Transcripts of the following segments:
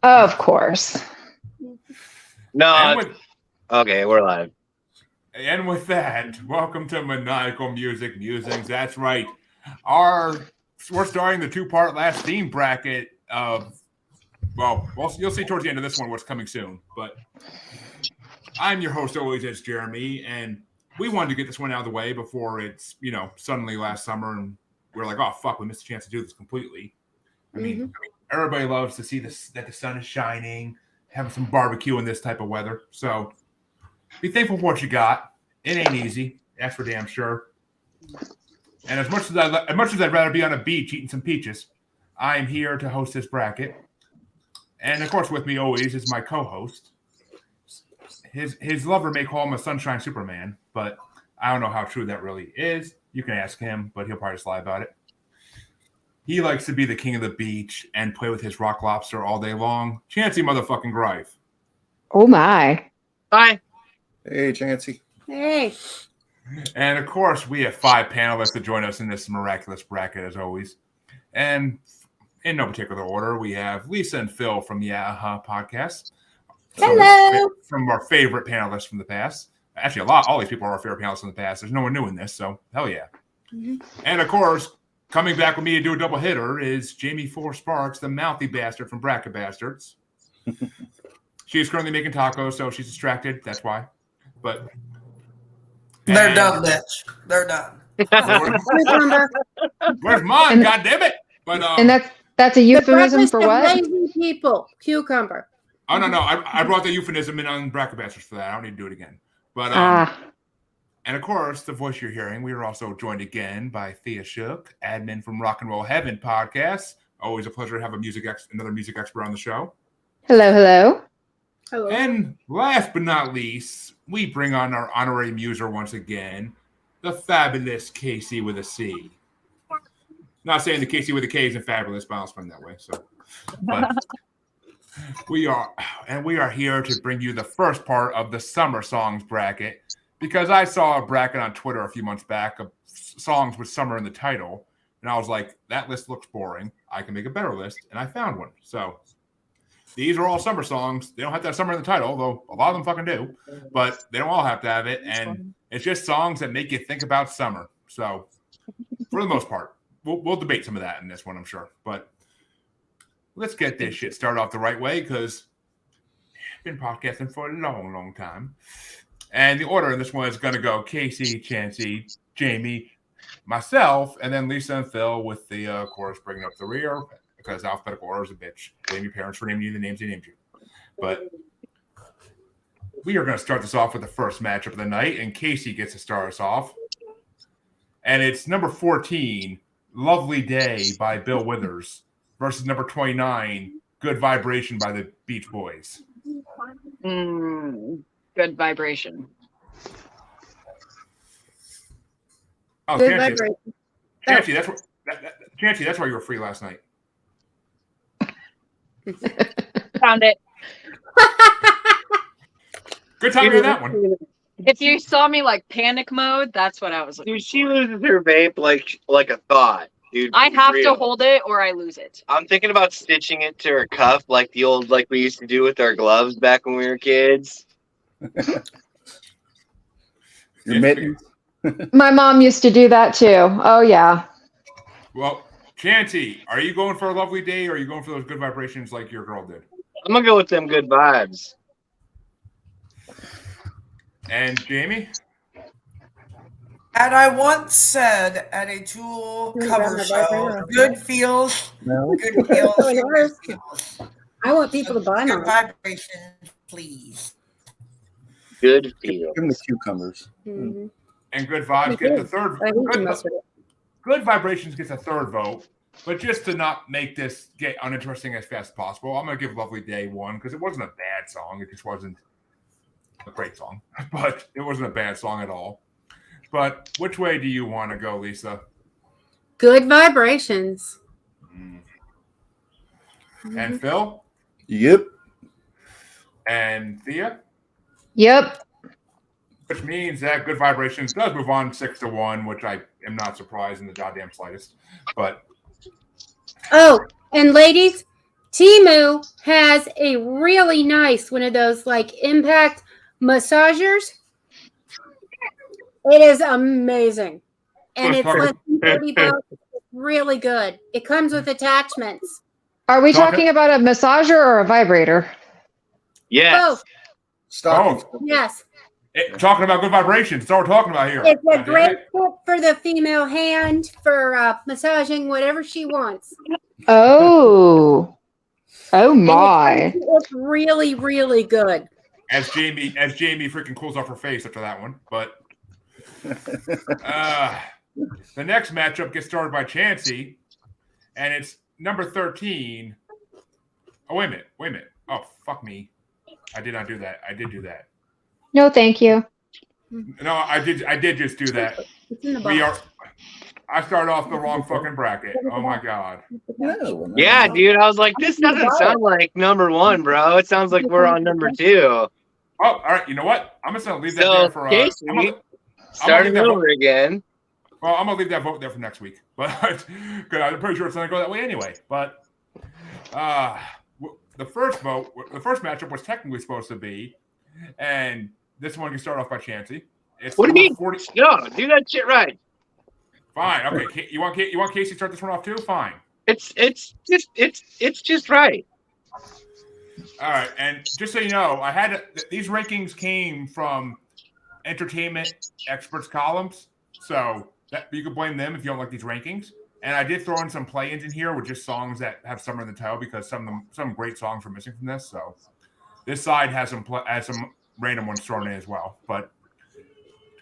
Of course. No. Okay, we're live. And with that, welcome to Maniacal Music Musings. That's right. We're starting the two-part last theme bracket of, you'll see towards the end of this one what's coming soon. But I'm your host always, it's Jaimie, and we wanted to get this one out of the way before it's, suddenly last summer, and we're like, oh, fuck, we missed a chance to do this completely. I mean, everybody loves to see that the sun is shining, having some barbecue in this type of weather. So be thankful for what you got. It ain't easy, that's for damn sure. And as much as I'd rather be on a beach eating some peaches, I am here to host this bracket. And of course, with me always is my co-host. His lover may call him a sunshine Superman, but I don't know how true that really is. You can ask him, but he'll probably just lie about it. He likes to be the king of the beach and play with his rock lobster all day long. Chancy motherfucking Grive. Oh my. Hi. Hey, Chancy. Hey. And of course, we have 5 panelists to join us in this miraculous bracket as always. And in no particular order, we have Lisa and Phil from the podcast. Hello. From our favorite panelists from the past. Actually, all these people are our favorite panelists from the past. There's no one new in this, so hell yeah. Mm-hmm. And of course, coming back with me to do a double hitter is Jaimie Four Sparks, the mouthy bastard from Bracket Bastards. She's currently making tacos, so she's distracted. That's why. But they're done, bitch. They're done. Where's mine? God damn it! But and that's a euphemism for what? Lazy people. Cucumber. Oh no! I brought the euphemism in on Bracket Bastards for that. I don't need to do it again. But and of course, the voice you're hearing, we are also joined again by Thea Shook, admin from Rock and Roll Heaven podcast. Always a pleasure to have another music expert on the show. Hello. And last but not least, we bring on our honorary muser once again, the fabulous Casey with a C. Not saying the Casey with a K isn't fabulous, but I'll spend that way. But we are here to bring you the first part of the summer songs bracket, because I saw a bracket on Twitter a few months back of songs with summer in the title, and I was like, that list looks boring. I can make a better list, and I found one. So these are all summer songs. They don't have to have summer in the title, though a lot of them fucking do, but they don't all have to have it, and it's just songs that make you think about summer. So for the most part, we'll debate some of that in this one, I'm sure, but let's get this shit started off the right way, because I've been podcasting for a long, long time. And the order in this one is going to go Casey, Chancy, Jaimie, myself, and then Lisa and Phil with the chorus bringing up the rear, because alphabetical order is a bitch. Blame your parents for naming you the names they named you. But we are going to start this off with the first matchup of the night, and Casey gets to start us off. And it's number 14, Lovely Day by Bill Withers, versus number 29, Good Vibration by the Beach Boys. Good Vibration. Oh, Good Chancy. Vibration. Chancy, that's why you were free last night. Found it. Good time on that one. If you saw me like panic mode, that's what I was looking. Dude, she loses her vape like a thought. Dude, I have to hold it or I lose it. I'm thinking about stitching it to her cuff like we used to do with our gloves back when we were kids. Your mittens. My mom used to do that too. Oh yeah. Well, Chancy, are you going for a lovely day, or are you going for those good vibrations like your girl did? I'm gonna go with them good vibes. And Jaimie? And I once said at a Tool cover show, good feels, good feels, good feels. I want people to buy Good mine. vibrations, please. Good feels. Give them the cucumbers. Mm-hmm. And good vibes get the third. Good vibrations gets a third vote. But just to not make this get uninteresting as fast as possible, I'm going to give Lovely Day 1, because it wasn't a bad song. It just wasn't a great song. But it wasn't a bad song at all. But which way do you want to go, Lisa? Good Vibrations. And Phil? Yep. And Thea? Yep. Which means that Good Vibrations does move on 6-1, which I am not surprised in the goddamn slightest. But Oh, and ladies, Timu has a really nice one of those like impact massagers. It is amazing. And it's less than $30. It's really good. It comes with attachments. Are we talking about a massager or a vibrator? Yes. Both. Stockings. Yes. Talking about good vibrations. That's all we're talking about here. It's a great tip for the female hand for massaging whatever she wants. Oh. Oh my. It's really, really good. As Jaimie freaking cools off her face after that one. But the next matchup gets started by Chancy, and it's number 13. Oh, wait a minute. Oh, fuck me. I did not do that. I did do that. No, thank you. No, I did just do that. I started off the wrong fucking bracket. Oh my god. No. Yeah, dude. I was like, this doesn't sound like number 1, bro. It sounds like we're on number 2. Oh, all right. You know what? I'm just gonna leave that there for Casey, starting over again. Well, I'm gonna leave that vote there for next week, but because I'm pretty sure it's gonna go that way anyway. But the first matchup was technically supposed to be, and this one can start off by Chancy. It's What do you mean? 40. No, do that shit right. Fine. Okay. You want Casey to start this one off too? Fine. It's just right. All right. And just so you know, these rankings came from entertainment experts columns, so that you can blame them if you don't like these rankings. And I did throw in some play-ins in here with just songs that have summer in the title because some great songs were missing from this. So this side has some random ones thrown in as well. But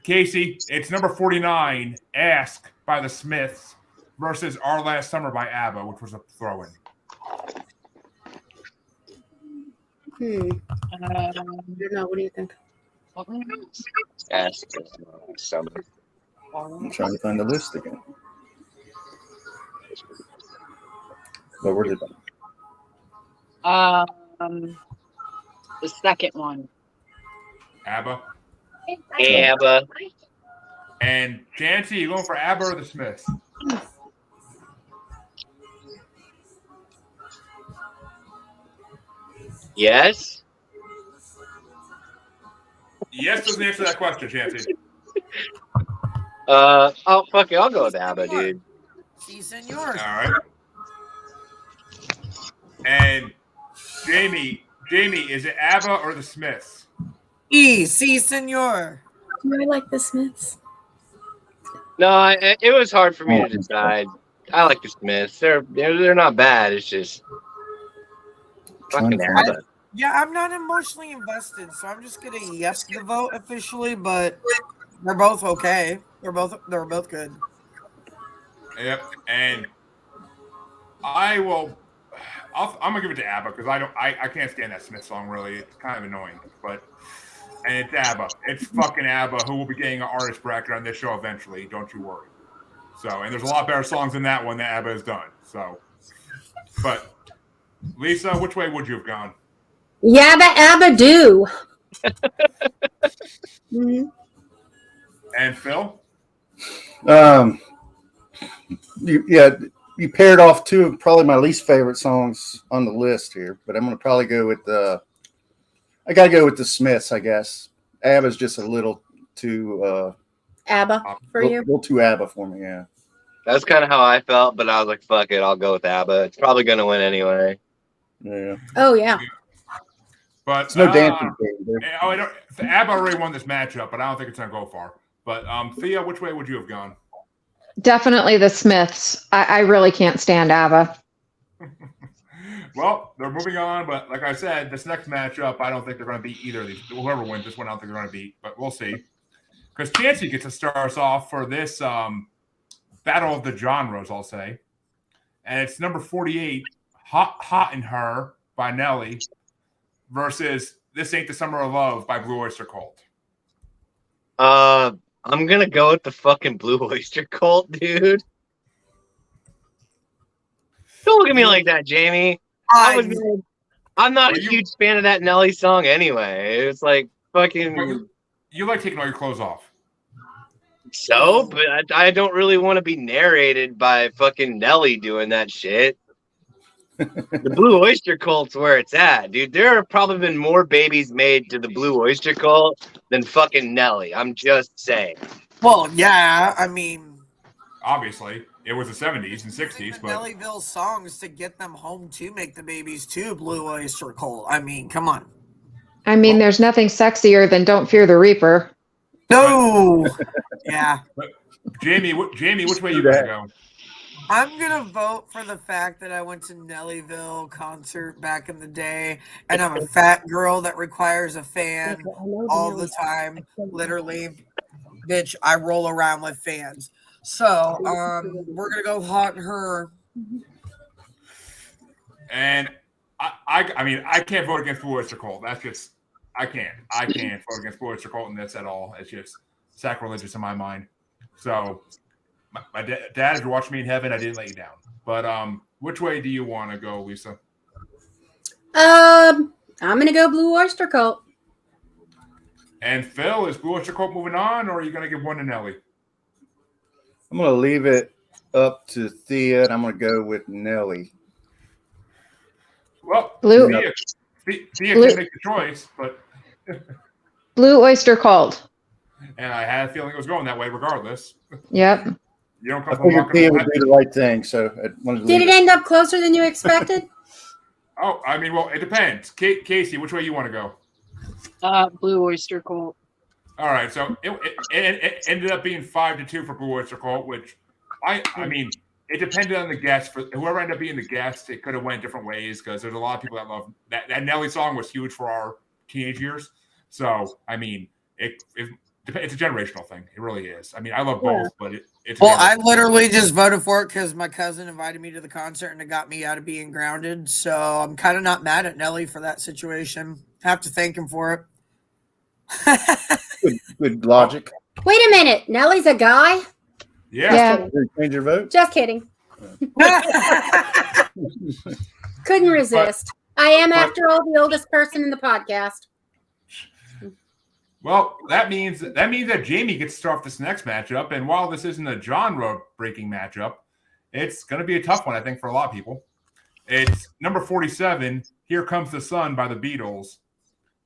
Casey, it's number 49, Ask by the Smiths versus Our Last Summer by ABBA, which was a throw-in. I don't know. What do you think? Ask summer. I'm trying to find the list again. But where did I? The second one. ABBA. ABBA. And Chancy, you going for ABBA or the Smiths? Yes. Yes doesn't answer that question, Chancy. Oh fuck it, I'll go with ABBA, dude. Si, senor. All right. And Jaimie, is it ABBA or the Smiths? Si, senor. I like the Smiths. No, it was hard for me to decide. I like the Smiths. They're not bad. It's just fucking ABBA. Yeah, I'm not emotionally invested, so I'm just gonna yes the vote officially, but they're both okay. They're both good. Yep. And I'm gonna give it to ABBA because I can't stand that Smith song really. It's kind of annoying, and it's ABBA. It's fucking ABBA, who will be getting an artist bracket on this show eventually. Don't you worry. So, and there's a lot better songs than that one that ABBA has done. So, but Lisa, which way would you have gone? Yabba abba do. Mm-hmm. And Phil? You paired off two of probably my least favorite songs on the list here, but I'm going to probably go with I got to go with the Smiths, I guess. ABBA's just a little too ABBA for a you? little too ABBA for me, yeah. That's kind of how I felt, but I was like, fuck it, I'll go with ABBA. It's probably gonna win anyway. Yeah. Oh yeah. But It's no dancing thing. ABBA already won this matchup, but I don't think it's gonna go far. But Thea, which way would you have gone? Definitely the Smiths. I really can't stand ABBA. Well, they're moving on, but like I said, this next matchup, I don't think they're going to beat either of these. Whoever wins this one, I don't think they're going to beat, but we'll see. Because Chancy gets to start us off for this battle of the genres, I'll say. And it's number 48, Hot in Her by Nelly versus This Ain't the Summer of Love by Blue Oyster Cult. I'm going to go with the fucking Blue Oyster Cult, dude. Don't look at me like that, Jaimie. I'm not a huge fan of that Nelly song anyway. It's like fucking. You like taking all your clothes off. So, but I don't really want to be narrated by fucking Nelly doing that shit. The Blue Oyster Cult's where it's at, dude. There have probably been more babies made to the Blue Oyster Cult than fucking Nelly. I'm just saying. Well, yeah, I mean, Obviously, it was the 70s and using 60s, the but Nellyville songs to get them home to make the babies too. Blue Oyster Cult. I mean, come on. I mean, there's nothing sexier than "Don't Fear the Reaper." No. Yeah. Jaimie, which way you gonna go? I'm gonna vote for the fact that I went to Nellyville concert back in the day, and I'm a fat girl that requires a fan all the time. Literally, bitch, I roll around with fans. So, we're gonna go hot her. And I mean, I can't vote against Blue Oyster Cult. That's just I can't vote against Blue Oyster Cult in this at all. It's just sacrilegious in my mind. So, my dad, if you're watching me in heaven, I didn't let you down. But which way do you want to go, Lisa? I'm gonna go Blue Oyster Cult. And Phil, is Blue Oyster Cult moving on, or are you going to give one to Nelly? I'm going to leave it up to Thea, and I'm going to go with Nelly. Well, Blue- Thea Blue- can make the choice, but Blue Oyster Cult. and I had a feeling it was going that way regardless. Yep. You don't I come from figured walking Thea on would do the right thing, so I wanted to Did leave it end up closer than you expected? Oh, I mean, well, it depends. Casey, which way you want to go? Blue Oyster Cult. All right, so it ended up being 5-2 for Blue Oyster Cult, which I mean, it depended on the guest. For whoever ended up being the guest, it could have went different ways because there's a lot of people that love that Nelly song was huge for our teenage years. So I mean, it's a generational thing. It really is. I mean, I love both, but it's Well, I literally just voted for it because my cousin invited me to the concert and it got me out of being grounded. So I'm kind of not mad at Nelly for that situation. Have to thank him for it. good logic. Wait a minute. Nelly's a guy? yeah. Did you change your vote? Just kidding. Couldn't resist. I am, after all, the oldest person in the podcast. Well, that means that Jaimie gets to start off this next matchup, and while this isn't a genre-breaking matchup, it's going to be a tough one, I think, for a lot of people. It's number 47, "Here Comes the Sun" by the Beatles,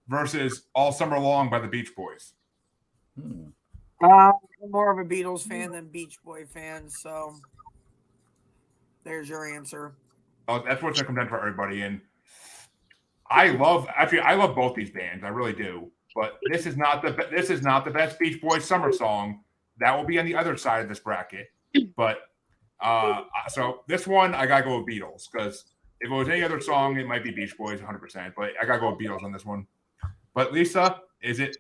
versus "All Summer Long" by the Beach Boys. I'm more of a Beatles fan than Beach Boy fan, so there's your answer. Oh, that's what's going to come down for everybody, and I love both these bands, I really do. But this is not the best Beach Boys summer song. That will be on the other side of this bracket. But so this one I gotta go with Beatles because if it was any other song, it might be Beach Boys 100%. But I gotta go with Beatles on this one. But Lisa, is it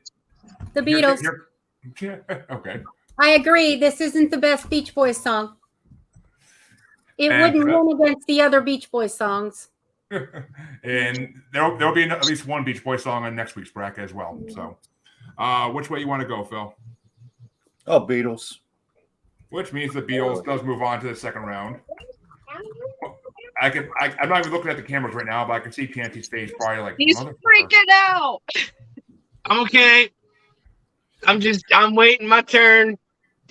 The Beatles. Okay. I agree. This isn't the best Beach Boys song. It wouldn't win against the other Beach Boys songs. And there'll be at least one Beach Boys song on next week's bracket as well. So, which way you want to go, Phil? Oh, Beatles. Which means the Beatles does move on to the second round. I'm not even looking at the cameras right now, but I can see Chancy's face probably like He's freaking out. I'm okay. I'm waiting my turn.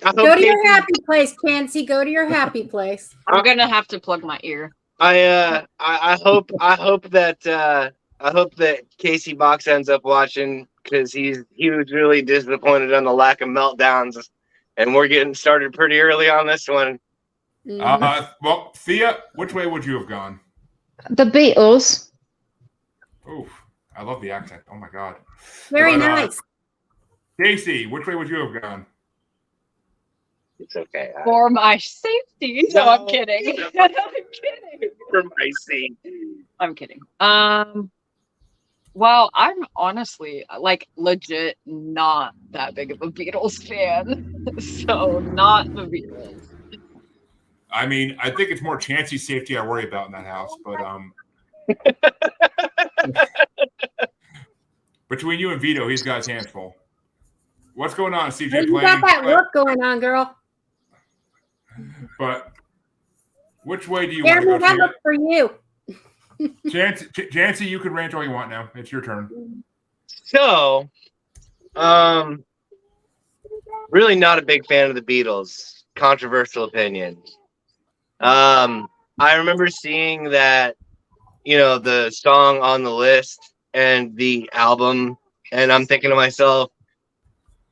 Go to your happy place, Chancy. Go to your happy place. I'm gonna have to plug my ear. I hope that Casey Box ends up watching because he was really disappointed on the lack of meltdowns, and we're getting started pretty early on this one. Well, Thea, which way would you have gone? The Beatles. Oof, I love the accent. Oh my god. Very nice. Casey, which way would you have gone? It's okay. For my safety. No, I'm kidding. No. I'm kidding. For my safety. I'm kidding. Well, I'm honestly like legit not that big of a Beatles fan. So not the Beatles. I mean, I think it's more Chancy's safety I worry about in that house, but between you and Vito, he's got his hands full. What's going on, CJ? You got that work going on, girl. But which way do you want to go? That look for you. Chancy, you can rant all you want now. It's your turn. So, really not a big fan of the Beatles. Controversial opinion. I remember seeing that the song on the list and the album, and I'm thinking to myself,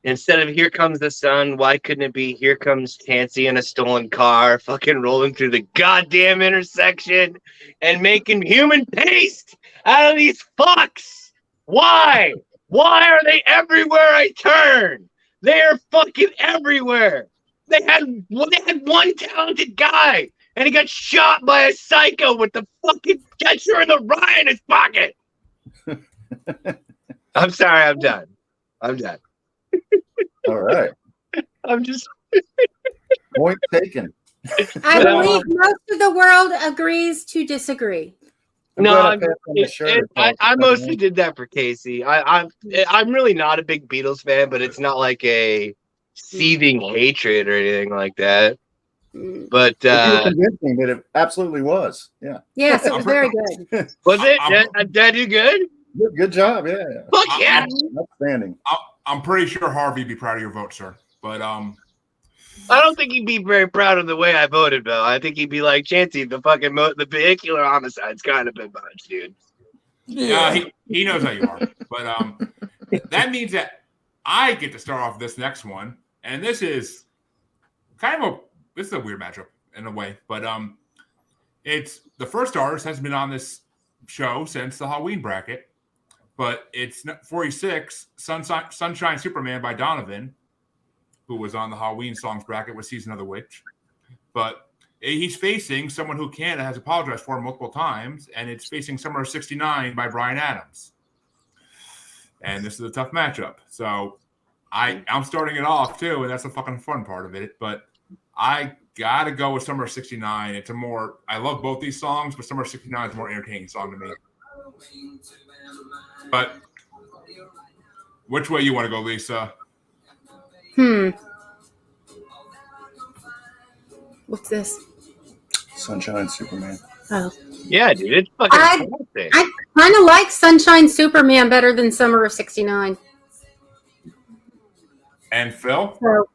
instead of Here Comes the Sun, why couldn't it be Here Comes Chancy in a stolen car, fucking rolling through the goddamn intersection and making human paste out of these fucks? Why? Why are they everywhere I turn? They are fucking everywhere. They had one talented guy, and he got shot by a psycho with the fucking catcher in the rye in his pocket. I'm sorry, I'm done. All right. I'm just Point taken. I believe most of the world agrees to disagree. I mostly did that for Casey. I'm really not a big Beatles fan, but it's not like a seething hatred or anything like that. But you were convincing that it absolutely was. Yeah. Yes, it was very good. Was it? Did I do good? Good job. Yeah. Fuck yeah. Outstanding. I'm pretty sure Harvey'd be proud of your vote, sir. But I don't think he'd be very proud of the way I voted, Bill. I think he'd be like, Chancy, the fucking the vehicular homicide's kind of been much, dude. Yeah, he knows how you are. But that means that I get to start off this next one, and this is a weird matchup in a way. But it's the first artist has been on this show since the Halloween bracket, but it's 46 Sunshine Superman by Donovan, who was on the Halloween songs bracket with Season of the Witch. But he's facing someone who Canada has apologized for multiple times, and it's facing Summer of 69 by Bryan Adams. And this is a tough matchup. So I'm starting it off too, and that's the fucking fun part of it. But I gotta go with Summer of 69. I love both these songs, but Summer of 69 is a more entertaining song to me. But which way you want to go, Lisa? What's this? Sunshine Superman. Oh. Yeah, dude, it's fucking classic. I kind of like Sunshine Superman better than Summer of 69. And Phil? So,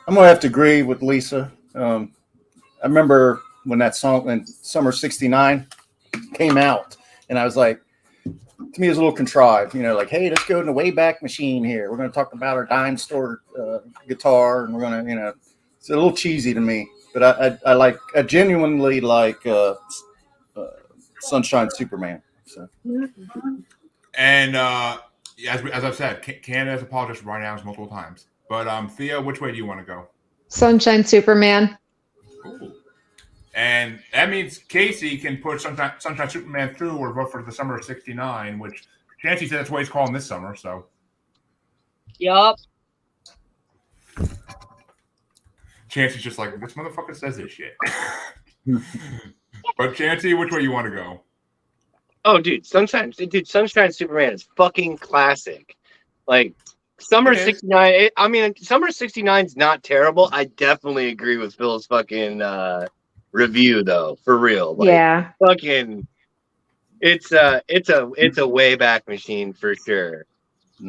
I'm gonna have to agree with Lisa. I remember when Summer 69 came out, and I was like, to me, it was a little contrived, like, hey, let's go in the Wayback Machine here. We're going to talk about our dime store guitar, and we're going to, it's a little cheesy to me. But I genuinely like Sunshine Superman. So. And as I've said, Canada has apologized for Bryan Adams multiple times. But Thea, which way do you want to go? Sunshine Superman. Ooh. And that means Casey can push Sunshine Superman through or vote for the Summer of 69, which Chancy said that's what he's calling this summer. So, Yup. Chancy's just like, this motherfucker says this shit. But Chancy, which way you want to go? Oh, dude, Sunshine Superman is fucking classic. Like, Summer 69, Summer 69 is not terrible. I definitely agree with Phil's fucking review, though, for real. Like, Yeah. Fucking, it's a Wayback Machine for sure.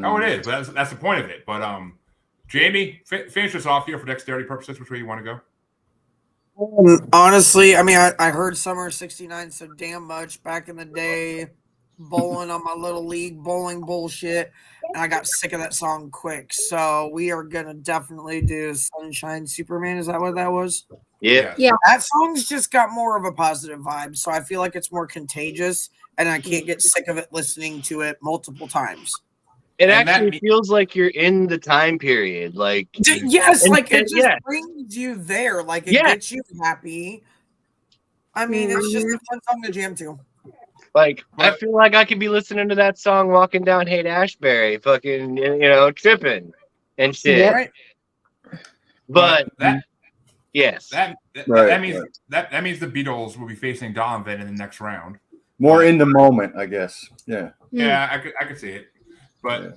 Oh, it is. But that's the point of it. But Jaimie, finish this off here for dexterity purposes. Which way you want to go? Honestly, I heard Summer 69 so damn much back in the day, bowling on my little league bowling bullshit, and I got sick of that song quick. So we are gonna definitely do Sunshine Superman. Is that what that was? Yeah. That song's just got more of a positive vibe, so I feel like it's more contagious, and I can't get sick of it listening to it multiple times. It actually feels like you're in the time period. Like, yes, like it just brings you there. Like it gets you happy. It's just a fun song to jam to. Like, I feel like I could be listening to that song walking down Haight-Ashbury, fucking, tripping and shit. Yep. Right. But that yes, that means the Beatles will be facing Donovan in the next round. More in the moment, I guess. Yeah. Yeah, I could see it. But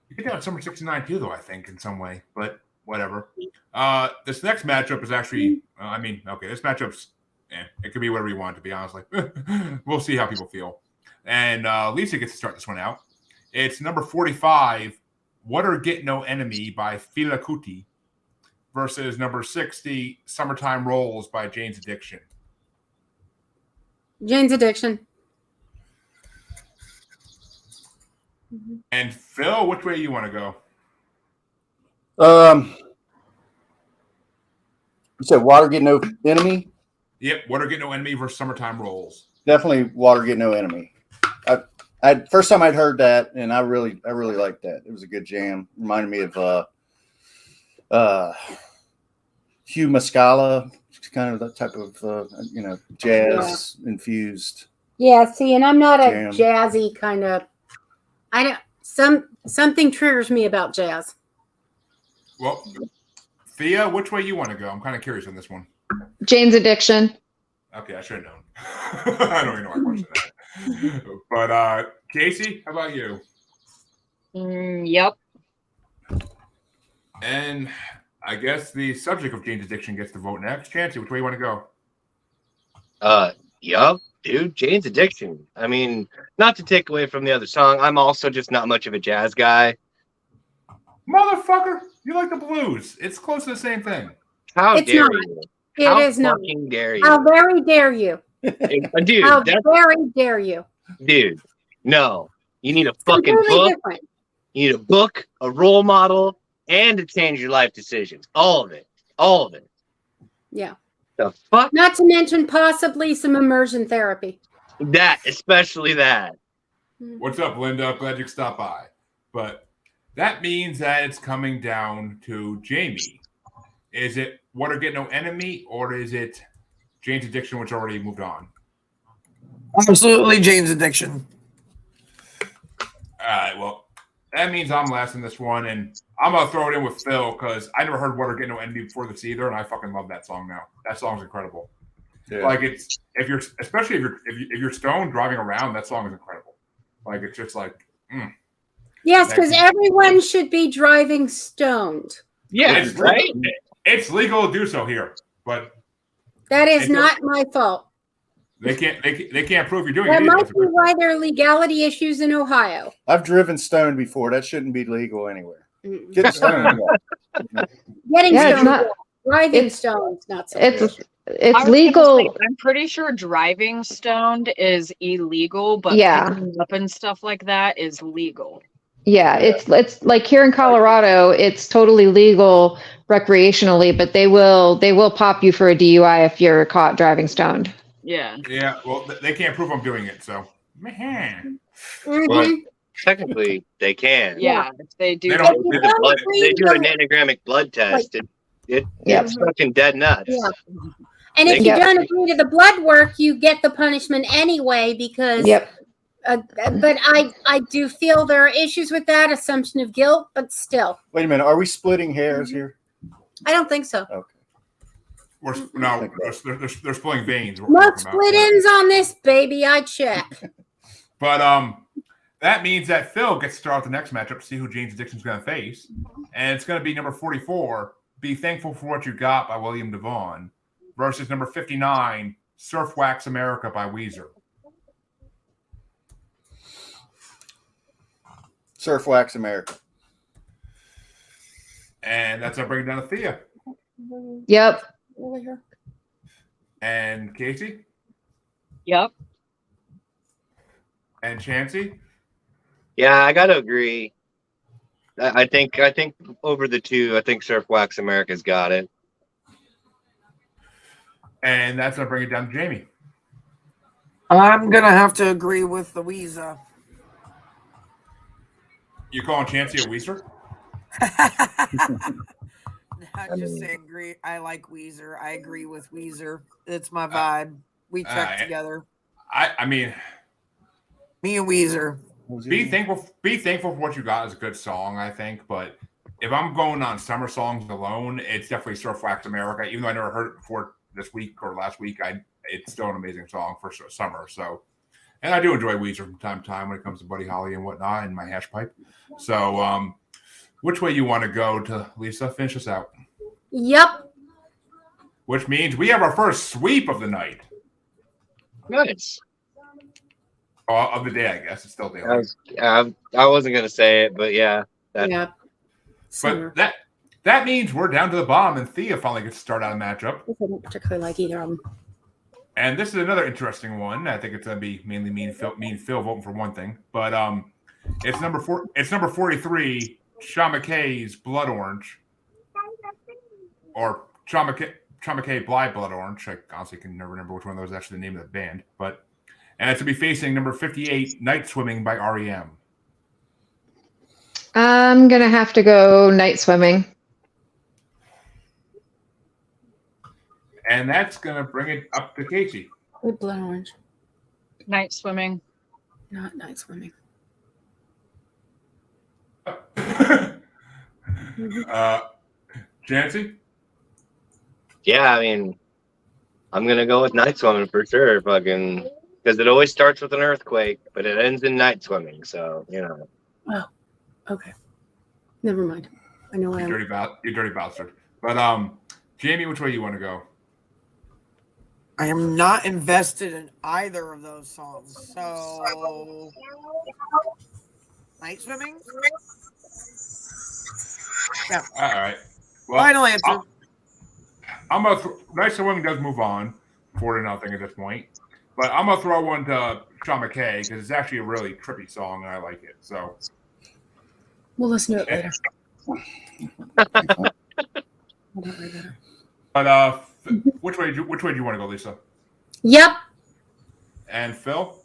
you could do it Summer 69 too, though, I think, in some way. But whatever. This next matchup is actually, this matchup's, it could be whatever you want, to be honest. Like, we'll see how people feel. And Lisa gets to start this one out. It's number 45, What or Get No Enemy by Fela Kuti versus number 60, Summertime Rolls by Jane's Addiction. Jane's Addiction. And Phil, which way you want to go? You said Watergate No Enemy? Yep, Watergate No Enemy versus Summertime Rolls. Definitely Watergate No Enemy. I first time I'd heard that, and I really liked that. It was a good jam. Reminded me of Hugh Muscala, kind of that type of jazz infused. Yeah, see, and I'm not a Jam. jazzy kind of. I don't. Something triggers me about jazz. Well, Thea, which way you want to go? I'm kind of curious on this one. Jane's Addiction. Okay, I should have known. I don't even know why I questioned that. But Casey, how about you? Yep. And I guess the subject of Jane's Addiction gets to vote next. Chancy, which way you want to go? Yup, dude, Jane's Addiction. I mean, not to take away from the other song, I'm also just not much of a jazz guy. Motherfucker, you like the blues. It's close to the same thing. How It's dare not. you? It How is not. fucking dare you? How very dare you? Dude, How that's, very dare you? dude, no. You need a fucking Completely book. different. You need a book, a role model, and to change your life decisions. All of it. All of it. Yeah. The fuck? Not to mention possibly some immersion therapy. That, especially that. What's up, Linda? Glad you could stop by. But that means that it's coming down to Jaimie. Is it Watergate No Enemy, or is it Jane's Addiction, which already moved on? Absolutely, Jane's Addiction. All right, well, that means I'm last in this one, and I'm going to throw it in with Phil because I never heard Watergate No Enemy before this either, and I fucking love that song now. That song's incredible. Yeah. Like, it's, especially if you're stoned driving around, that song is incredible. Like, it's just like, Yes, because everyone should be driving stoned. Yeah, It's right? It's legal to do so here, but That is not my fault. they can't prove you're doing That it. might be why there are legality issues in Ohio. I've driven stoned before. That shouldn't be legal anywhere. Get stoned. Getting Yeah, it's stoned, not. driving it's- stoned, not so. It's I was gonna legal. say, I'm pretty sure driving stoned is illegal, but Yeah. picking up and stuff like that is legal. Yeah, it's like here in Colorado, it's totally legal recreationally, but they will pop you for a DUI if you're caught driving stoned. Yeah. Yeah, well, they can't prove I'm doing it, so. Mhm. But Technically, they can. Yeah. If they do. They They don't- do, the blood, they do an anagrammic blood test. It's fucking dead nuts. Yeah. And if you Yep. don't agree to the blood work, you get the punishment anyway because. Yep. But I do feel there are issues with that assumption of guilt, but still, Wait a minute. Are we splitting hairs here? I don't think so. they're splitting veins. we're No talking about. split ends on this, baby. I check. But that means that Phil gets to start the next matchup to see who Jane's Addiction's going to face. And it's going to be number 44, Be Thankful for What You Got by William Devon versus number 59, Surf Wax America by Weezer. Surf Wax America. And that's our bring down to Thea. Yep. And Casey? Yep. And Chancy? Yeah, I gotta agree. I think over the two, I think Surf Wax America's got it. And that's going to bring it down to Jaimie. I'm gonna have to agree with Louisa. You calling Chancy a Weezer? I'm just saying, agree. I like Weezer. I agree with Weezer. It's my vibe. We check together. I mean, Me and Weezer. Be thankful for what you got is a good song, I think. But if I'm going on summer songs alone, it's definitely Surf Wax America. Even though I never heard it before this week or last week, it's still an amazing song for summer. So, and I do enjoy Weezer from time to time when it comes to Buddy Holly and whatnot and my hash pipe. So, which way you want to go to Lisa? Finish us out. Yep. Which means we have our first sweep of the night. Nice. Of the day, I guess. It's still daylight. I wasn't gonna say it, but yeah. Yeah. But that means we're down to the bottom, and Thea finally gets to start out a matchup. I don't particularly like either of them. And this is another interesting one. I think it's gonna be mainly me and Phil voting for one thing, but it's number 4. It's number 43. Sean McKay's Blood Orange, or Sean McKay Blood Orange. I honestly can never remember which one of those is actually the name of the band, and it's to be facing number 58, Night Swimming by REM. I'm gonna have to go Night Swimming. And that's gonna bring it up to Casey. With Blood Orange. Night Swimming. Not Night Swimming. Chancy? Yeah, I mean, I'm gonna go with Night Swimming for sure. Fucking, because it always starts with an earthquake, but it ends in night swimming. So Oh, okay. Never mind. I know I am. You dirty bastard. But Jaimie, which way you want to go? I am not invested in either of those songs. So, Night Swimming? Yeah. All right. Well, Final answer. I'm gonna Night Swimming does move on 4-0 at this point, but I'm gonna throw one to Sean McKay because it's actually a really trippy song and I like it. So We'll listen to it later. But which way do you want to go, Lisa? Yep. And Phil?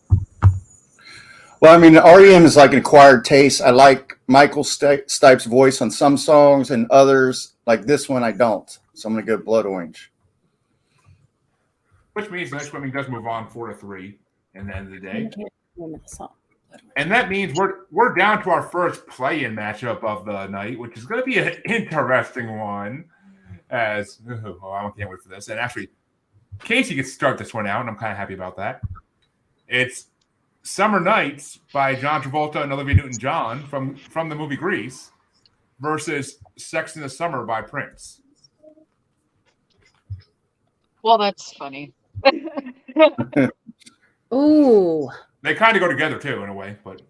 Well, I mean, REM is like an acquired taste. I like Michael Stipe's voice on some songs, and others, like this one, I don't. So I'm going to go Blood Orange. Which means Night Swimming does move on 4-3 in the end of the day. And that means we're down to our first play-in matchup of the night, which is going to be an interesting one. I can't wait for this. And actually, Casey gets to start this one out, and I'm kind of happy about that. It's Summer Nights by John Travolta and Olivia Newton-John from the movie Grease versus Sex in the Summer by Prince. Well, that's funny. Ooh. They kind of go together, too, in a way. But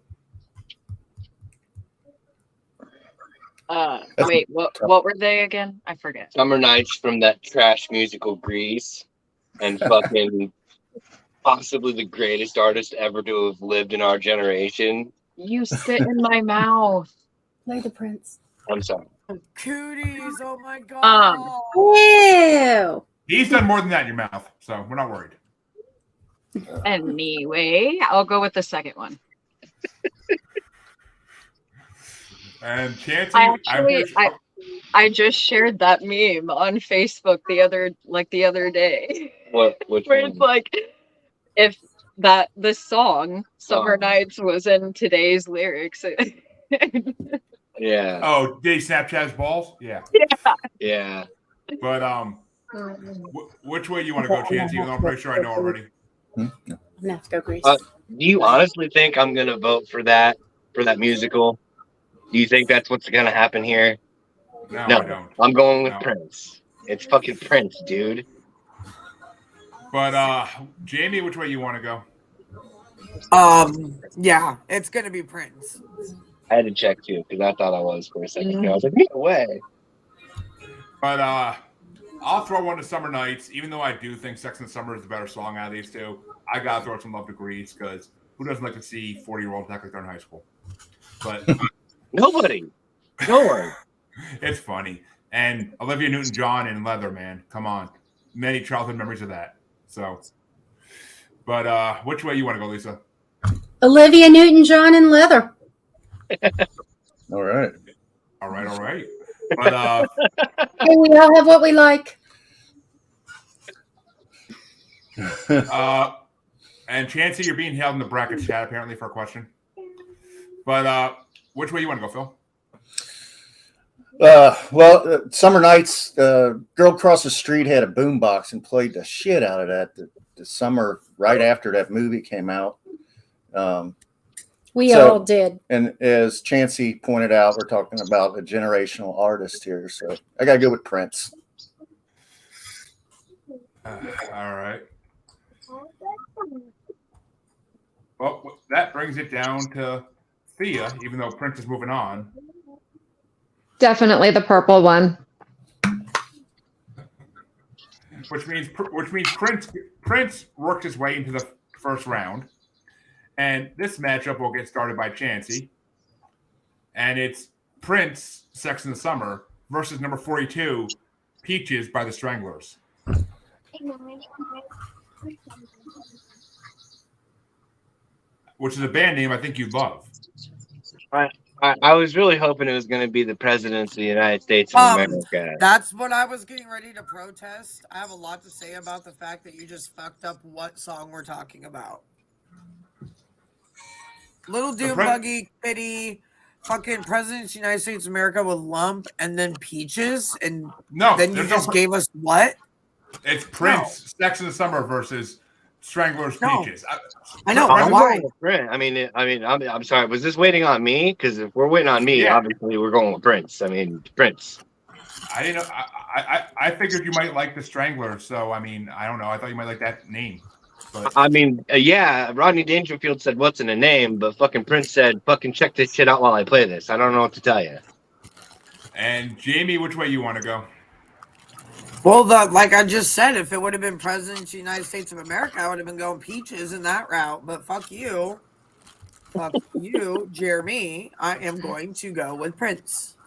wait, what were they again? I forget. Summer Nights from that trash musical Grease, and fucking possibly the greatest artist ever to have lived in our generation. You spit in my mouth. Play the Prince. I'm sorry. Cooties, oh my god. Ew. he's done more than that in your mouth, so we're not worried. Anyway, I'll go with the second one. And Chancy, I just shared that meme on Facebook the other day. Which where one? it's like, if this song Summer Nights was in today's lyrics. Yeah. Oh, did he Snapchat his balls? Yeah. Yeah. But which way you want to go, Chancy? Even though I'm pretty sure I know already. I'm gonna have to go Grease. Do you honestly think I'm gonna vote for that musical? Do you think that's what's gonna happen here? No, I don't. I'm going with Prince. It's fucking Prince, dude. But Jaimie, which way you want to go? Yeah, it's gonna be Prince. I had to check too because I thought I was for a second. I was like, no way. But I'll throw one to Summer Nights, even though I do think Sex and the Summer is the better song out of these two. I gotta throw some love to Grease because who doesn't like to see 40-year-olds act like they're in high school? But Nobody. No one. It's funny. And Olivia Newton-John in Leather, man. Come on. Many childhood memories of that. So, but which way you want to go, Lisa? Olivia Newton-John in Leather. All right. All right. But Hey, we all have what we like. and Chancy, you're being held in the bracket chat apparently for a question. But which way you want to go, Phil? Summer Nights, girl across the street had a boombox and played the shit out of that the summer right after that movie came out. We all did. And as Chancy pointed out, we're talking about a generational artist here. So I got to go with Prince. All right. Well, that brings it down to Thea, even though Prince is moving on. Definitely the purple one. which means Prince worked his way into the first round, and this matchup will get started by Chancy, and it's Prince, "Sex in the Summer" versus number 42, "Peaches" by the Stranglers. Which is a band name I think you'd love. I was really hoping it was going to be the Presidents of the United States of America. That's what I was getting ready to protest. I have a lot to say about the fact that you just fucked up what song we're talking about. Little Doom Buggy, Kitty, fucking Presidents of the United States of America with Lump, and then Peaches, and then you just gave us what? It's Prince, "Sex in the Summer" versus Stranglers, "Peaches." I know. Why? I mean, I'm sorry. Was this waiting on me? Because if we're waiting on me, obviously we're going with Prince. I mean, Prince. I didn't know. I figured you might like the Stranglers, so I mean, I don't know. I thought you might like that name. But I mean, Rodney Dangerfield said, "What's in a name?" But fucking Prince said, "Fucking check this shit out while I play this." I don't know what to tell you. And Jaimie, which way you want to go? Well, like I just said, if it would have been President of the United States of America, I would have been going Peaches in that route. But fuck you, Jaimie. I am going to go with Prince.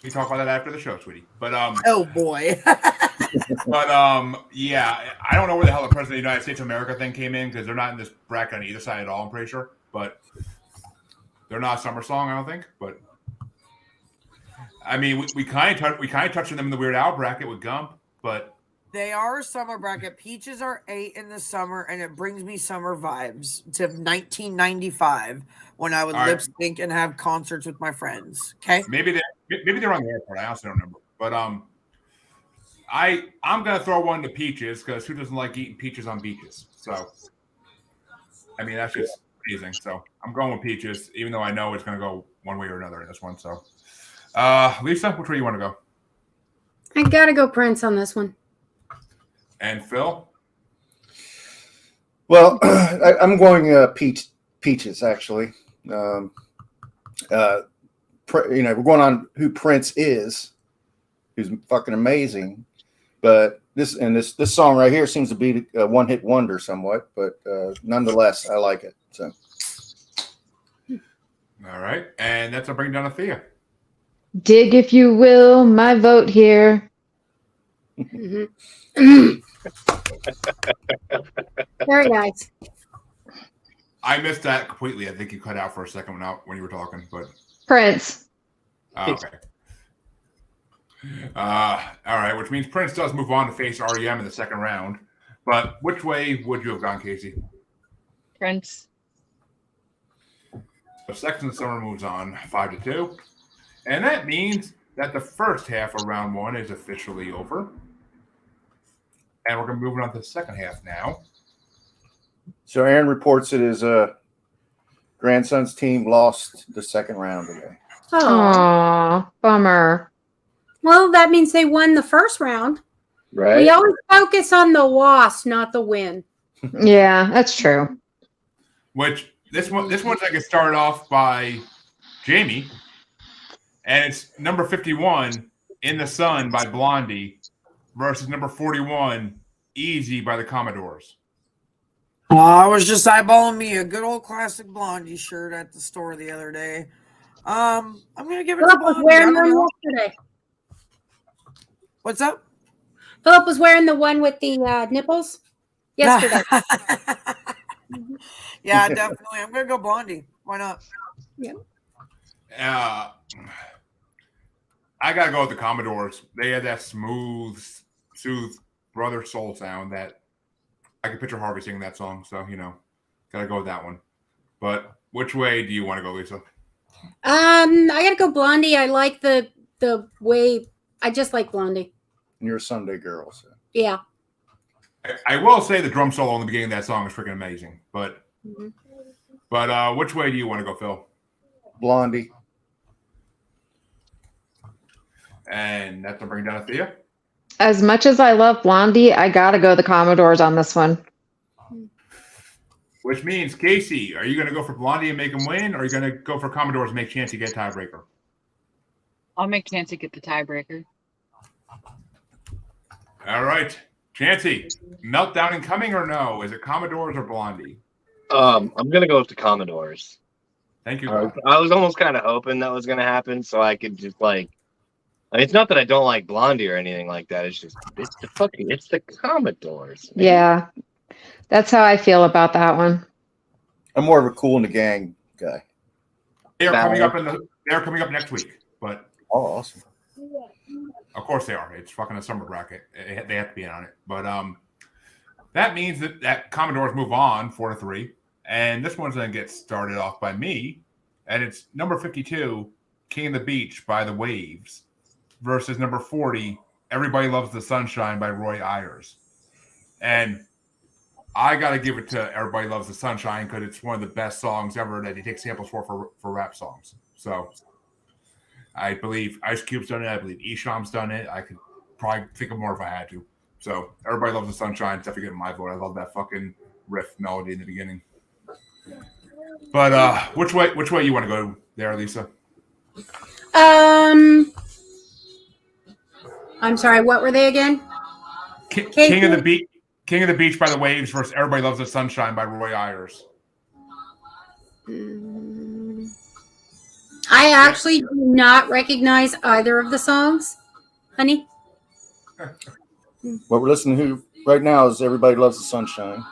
We talk about that after the show, sweetie. But oh boy. Yeah, I don't know where the hell the President of the United States of America thing came in because they're not in this bracket on either side at all. I'm pretty sure, but they're not a summer song, I don't think. But I mean, we kind of touched on them in the Weird Al bracket with Gump, but they are a summer bracket. Peaches are 8 in the summer, and it brings me summer vibes to 1995 when I would lip sync and have concerts with my friends. Okay, maybe they're on the airport. I also don't remember, but I'm gonna throw one to Peaches because who doesn't like eating peaches on beaches? So I mean, that's just amazing. So I'm going with Peaches, even though I know it's gonna go one way or another in this one. So. Lisa, which way you want to go? I gotta go Prince on this one. And Phil? Well, I'm going Peaches actually. We're going on who Prince is, who's fucking amazing. But this song right here seems to be a one-hit wonder somewhat, but nonetheless, I like it. So, all right, and that's a bring down of Thea. Dig, if you will, my vote here. Very nice. I missed that completely. I think you cut out for a second when you were talking, but Prince. Okay. All right, which means Prince does move on to face REM in the second round. But which way would you have gone, Casey? Prince. So Sex in the Summer moves on 5-2. And that means that the first half of round one is officially over. And we're going to move on to the second half now. So Aaron reports that his grandson's team lost the second round today. Aw, bummer. Well, that means they won the first round. Right. We always focus on the loss, not the win. Yeah, that's true. Which this one's going to get started off by Jaimie. And it's number 51, "In the Sun" by Blondie versus number 41, "Easy" by the Commodores. I was just eyeballing me a good old classic Blondie shirt at the store the other day. I'm gonna give it to Philip was Blondie. wearing one yesterday. What's up? Philip was wearing the one with the nipples yesterday. Yeah, definitely. I'm gonna go Blondie. Why not? Yeah. I gotta go with the Commodores. They had that smooth brother soul sound that I can picture Harvey singing that song. So gotta go with that one. But which way do you want to go, Lisa? I gotta go Blondie. I like the way. I just like Blondie. And you're a Sunday girl, so Yeah. I will say the drum solo in the beginning of that song is freaking amazing. But which way do you want to go, Phil? Blondie. And that's to bring down a Thea. As much as I love Blondie, I gotta go the Commodores on this one. Which means, Casey, are you going to go for Blondie and make him win, or are you going to go for Commodores and make Chancy get a tiebreaker? I'll make Chancy get the tiebreaker. All right. Chancy, Meltdown incoming or no? Is it Commodores or Blondie? I'm gonna go with the Commodores. Thank you. I was almost kind of hoping that was gonna happen, so I could just like. I mean, it's not that I don't like Blondie or anything like that. It's just it's the Commodores. Man. Yeah, that's how I feel about that one. I'm more of a Cool in the Gang guy. They're coming up next week, but Oh, awesome. of course they are. It's fucking a summer bracket. They have to be on it. But that means that Commodores move on 4-3, and this one's gonna get started off by me, and it's number 52, King of the Beach by the Waves, versus number 40, Everybody Loves the Sunshine by Roy Ayers. And I got to give it to Everybody Loves the Sunshine because it's one of the best songs ever that he takes samples for rap songs. So I believe Ice Cube's done it. I believe Esham's done it. I could probably think of more if I had to. So Everybody Loves the Sunshine. Definitely getting my vote. I love that fucking riff melody in the beginning. But which way you want to go there, Lisa? I'm sorry, what were they again? King of the Beach by the Waves versus Everybody Loves the Sunshine by Roy Ayers. I actually do not recognize either of the songs, honey. What we're listening to right now is Everybody Loves the Sunshine.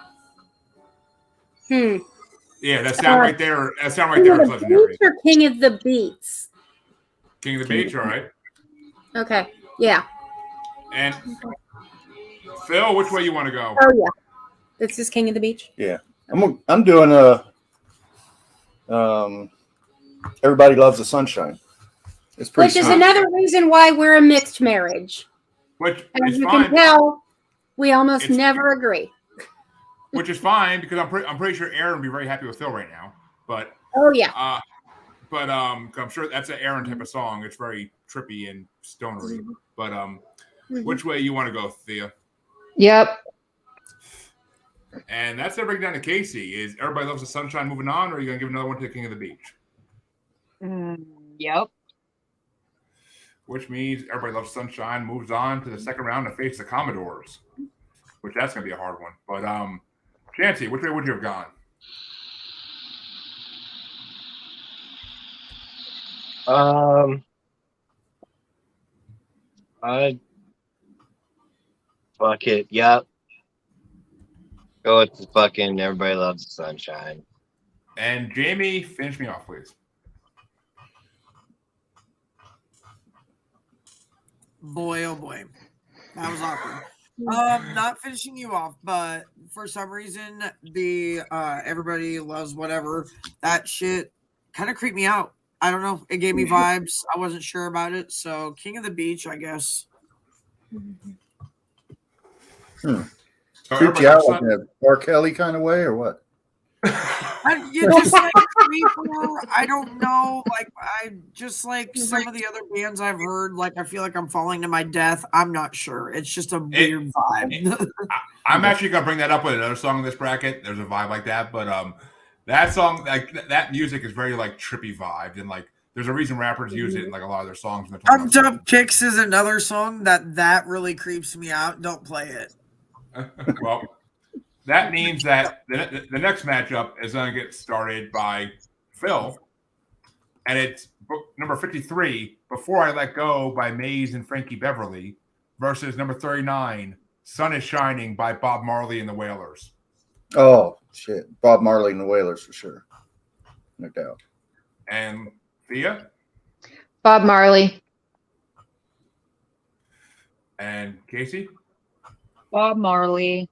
Yeah, that sound right there. That sound right there is legendary. Or King of the Beats. King of the Beach, all right. Okay, yeah. And Phil, which way you want to go? Oh yeah, this is King of the Beach. Yeah, I'm doing Everybody Loves the Sunshine. It's pretty. Which is another reason why we're a mixed marriage. Which As is you fine. can tell, we almost never agree. Which is fine because I'm pretty sure Aaron would be very happy with Phil right now. But oh yeah. But I'm sure that's an Aaron type of song. It's very trippy and stonery. But which way you want to go, Thea? Yep. And that's everything down to Casey. Is Everybody Loves the Sunshine moving on, or are you gonna give another one to King of the Beach? Yep. Which means Everybody Loves Sunshine moves on to the second round to face the Commodores. Which that's gonna be a hard one. But Chancy, which way would you have gone? Fuck it. Yep. Go with the fucking Everybody Loves the Sunshine. And Jaimie, finish me off, please. Boy, oh boy. That was awkward. Not finishing you off, but for some reason, the Everybody Loves Whatever, that shit kind of creeped me out. I don't know. It gave me vibes. I wasn't sure about it. So King of the Beach, I guess. So Creeped you out like a R. Kelly kind of way, or what? You just like creeper. I don't know. Like I just like some of the other bands I've heard. Like I feel like I'm falling to my death. I'm not sure. It's just a weird vibe. I'm actually gonna bring that up with another song in this bracket. There's a vibe like that, but that song, like that music, is very like trippy vibed, and like there's a reason rappers use it in like a lot of their songs. Pumped Up Kicks is another song that really creeps me out. Don't play it. Well, that means that the next matchup is going to get started by Phil, and it's number 53, Before I Let Go by Maze and Frankie Beverly, versus number 39, Sun is Shining by Bob Marley and the Wailers. Oh, shit. Bob Marley and the Wailers for sure. No doubt. And Thea? Bob Marley. And Casey? Bob Marley.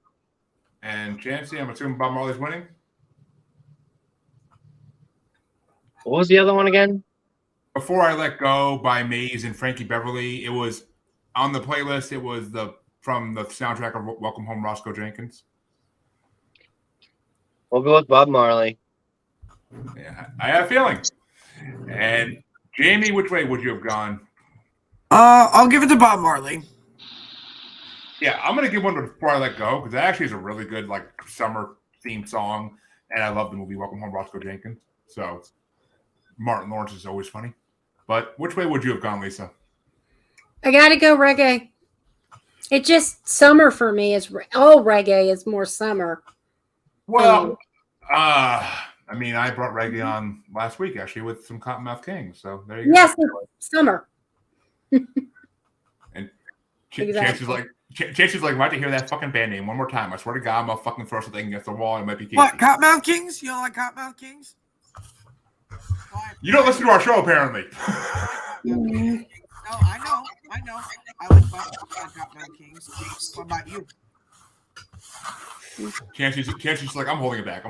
And Chancy, I'm assuming Bob Marley's winning? What was the other one again? Before I Let Go by Maze and Frankie Beverly. It was on the playlist. It was from the soundtrack of Welcome Home, Roscoe Jenkins. We'll go with Bob Marley. Yeah, I had a feeling. And Jaimie, which way would you have gone? I'll give it to Bob Marley. Yeah, I'm gonna give one to Before I Let Go because that actually is a really good like summer themed song, and I love the movie Welcome Home, Roscoe Jenkins. So Martin Lawrence is always funny. But which way would you have gone, Lisa? I gotta go reggae. It just summer for me is all reggae is more summer. Well, I mean, I brought reggae on last week actually with some Cottonmouth Kings. So there you go. Yes, it's summer. And Exactly. Chancy's like, why did you hear that fucking band name one more time? I swear to God, I'm gonna fucking throw something against the wall. It might be Casey. What, Cottonmouth Kings? You don't like Cottonmouth Kings? You don't listen to our show, apparently. No, I know. I like Cottonmouth Kings. What about you? Chancy's like, I'm holding it back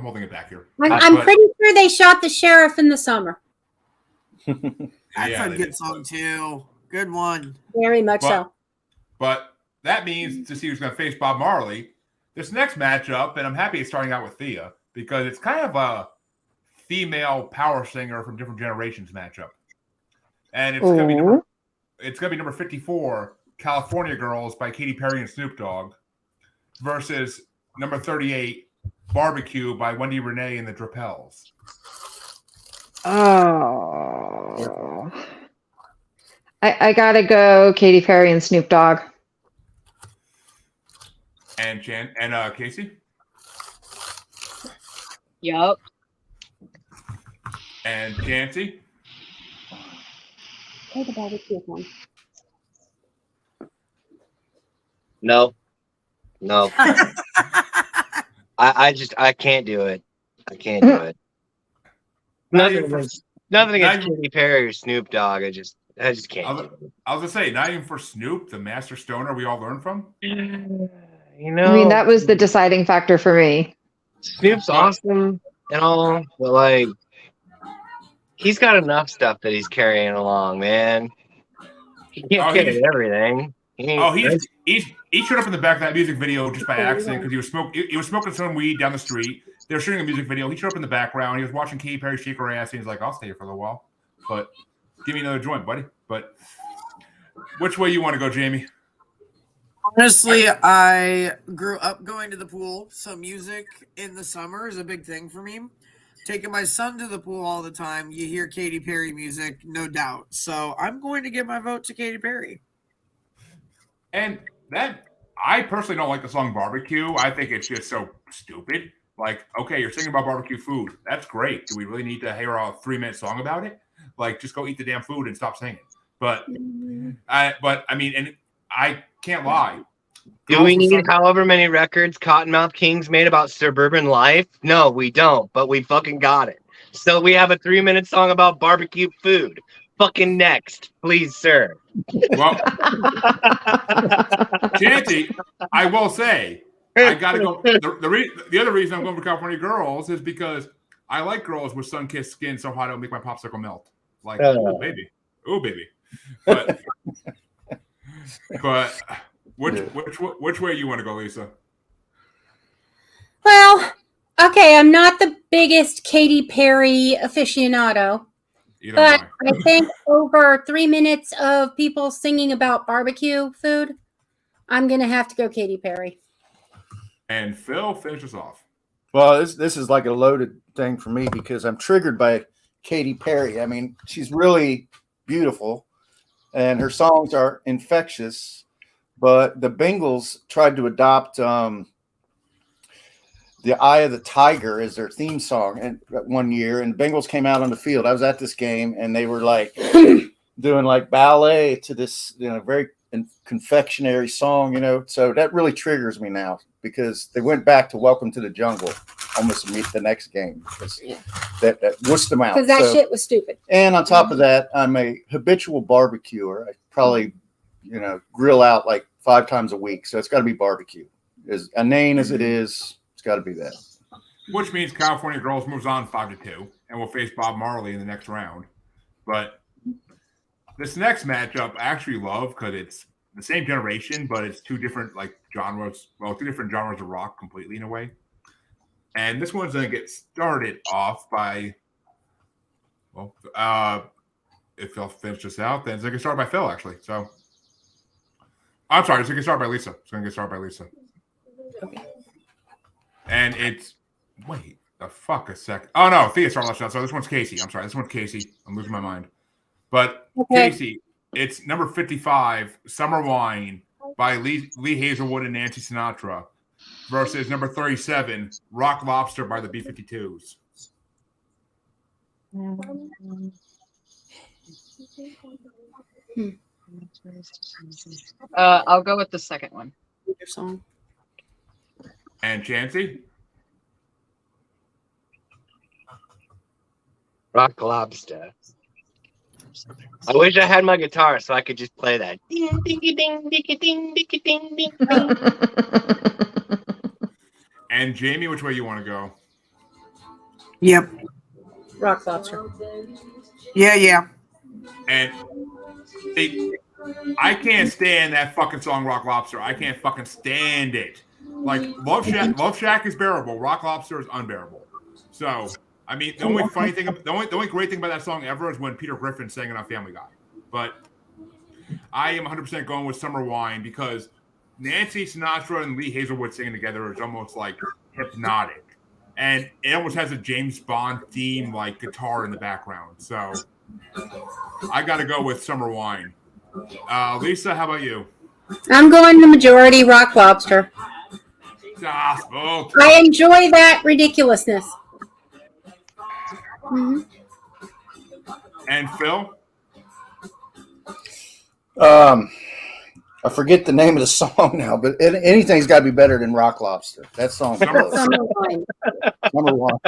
here. I'm pretty sure they shot the sheriff in the summer. That's a good song too. Good one. Very much so. But that means to see who's going to face Bob Marley, this next matchup, and I'm happy it's starting out with Thea because it's kind of a female power singer from different generations matchup, and it's going to be number 54, California Girls by Katy Perry and Snoop Dogg, versus number 38, Barbecue by Wendy Renee and the Drapels. Oh. I gotta go Katy Perry and Snoop Dogg. And Casey? Yep. And Chancy? Take the barbecue one. No. I can't do it. I can't do it. Nothing against Katy Perry or Snoop Dogg. I just can't do it. I was gonna say, not even for Snoop, the master stoner we all learned from. You know, I mean, that was the deciding factor for me. Snoop's awesome and all, but like, he's got enough stuff that he's carrying along, man. He can't carry everything. He showed up in the back of that music video just by accident because he was smoking some weed down the street. They were shooting a music video. He showed up in the background. He was watching Katy Perry shake her ass. And he's like, "I'll stay here for a little while, but give me another joint, buddy." But which way you want to go, Jaimie? Honestly, I grew up going to the pool, so music in the summer is a big thing for me. Taking my son to the pool all the time, you hear Katy Perry music, no doubt. So I'm going to give my vote to Katy Perry. And that, I personally don't like the song Barbecue. I think it's just so stupid. Like, okay, you're singing about barbecue food. That's great. Do we really need to hear a 3-minute song about it? Like, just go eat the damn food and stop singing. But I mean, and I can't lie. Do we need however many records Cottonmouth Kings made about suburban life? No, we don't, but we fucking got it. So we have a 3-minute song about barbecue food. Fucking next, please, sir. Well, Chancy, I will say, I gotta go. The other reason I'm going for California Girls is because I like girls with sun-kissed skin so hot it'll make my popsicle melt. Like, oh baby. But which way you want to go, Lisa? Well, okay, I'm not the biggest Katy Perry aficionado, but I think over 3 minutes of people singing about barbecue food, I'm gonna have to go Katy Perry. And Phil finishes off. Well, this is like a loaded thing for me because I'm triggered by Katy Perry. I mean, she's really beautiful, and her songs are infectious. But the Bengals tried to adopt "The Eye of the Tiger" as their theme song and one year, and the Bengals came out on the field. I was at this game, and they were like doing like ballet to this, very confectionery song, So that really triggers me now because they went back to "Welcome to the Jungle" almost the next game because that wussed them out. Because that shit was stupid. And on top of that, I'm a habitual barbecuer. I probably, grill out like 5 times a week. So it's got to be barbecue. As inane as it is, it's got to be that. Which means California Girls moves on 5-2 and will face Bob Marley in the next round. But this next matchup I actually love because it's the same generation, but it's two different genres. Well, 2 different genres of rock completely in a way. And this one's going to get started off by, if Phil finishes out, then it's going to get started by Phil, actually. So, I'm sorry, it's going to get started by Lisa. Okay. And it's, wait, the fuck a sec. Oh, no, Thea started last out. So this one's Casey. I'm sorry, this one's Casey. I'm losing my mind. But, okay. Casey, it's number 55, Summer Wine by Lee Hazelwood and Nancy Sinatra versus number 37, Rock Lobster by the B-52s. I'll go with the second one. Your song. And Chancy? Rock Lobster. I wish I had my guitar so I could just play that. Ding, dingy, ding, dingy, ding, dingy, ding, ding, ding. And Jaimie, which way you want to go? Yep. Rock Lobster. Yeah. And I can't stand that fucking song Rock Lobster. I can't fucking stand it. Like Love Shack is bearable. Rock Lobster is unbearable. So I mean, the only funny thing, the only great thing about that song ever is when Peter Griffin sang it on Family Guy. But I am 100% going with Summer Wine because Nancy Sinatra and Lee Hazelwood singing together is almost like hypnotic, and it almost has a James Bond theme like guitar in the background. So I got to go with Summer Wine. Lisa, how about you? I'm going the majority Rock Lobster. Gospel. I enjoy that ridiculousness. Mm-hmm. And Phil? I forget the name of the song now, but anything's got to be better than Rock Lobster. That song. Summer Wine. Number one.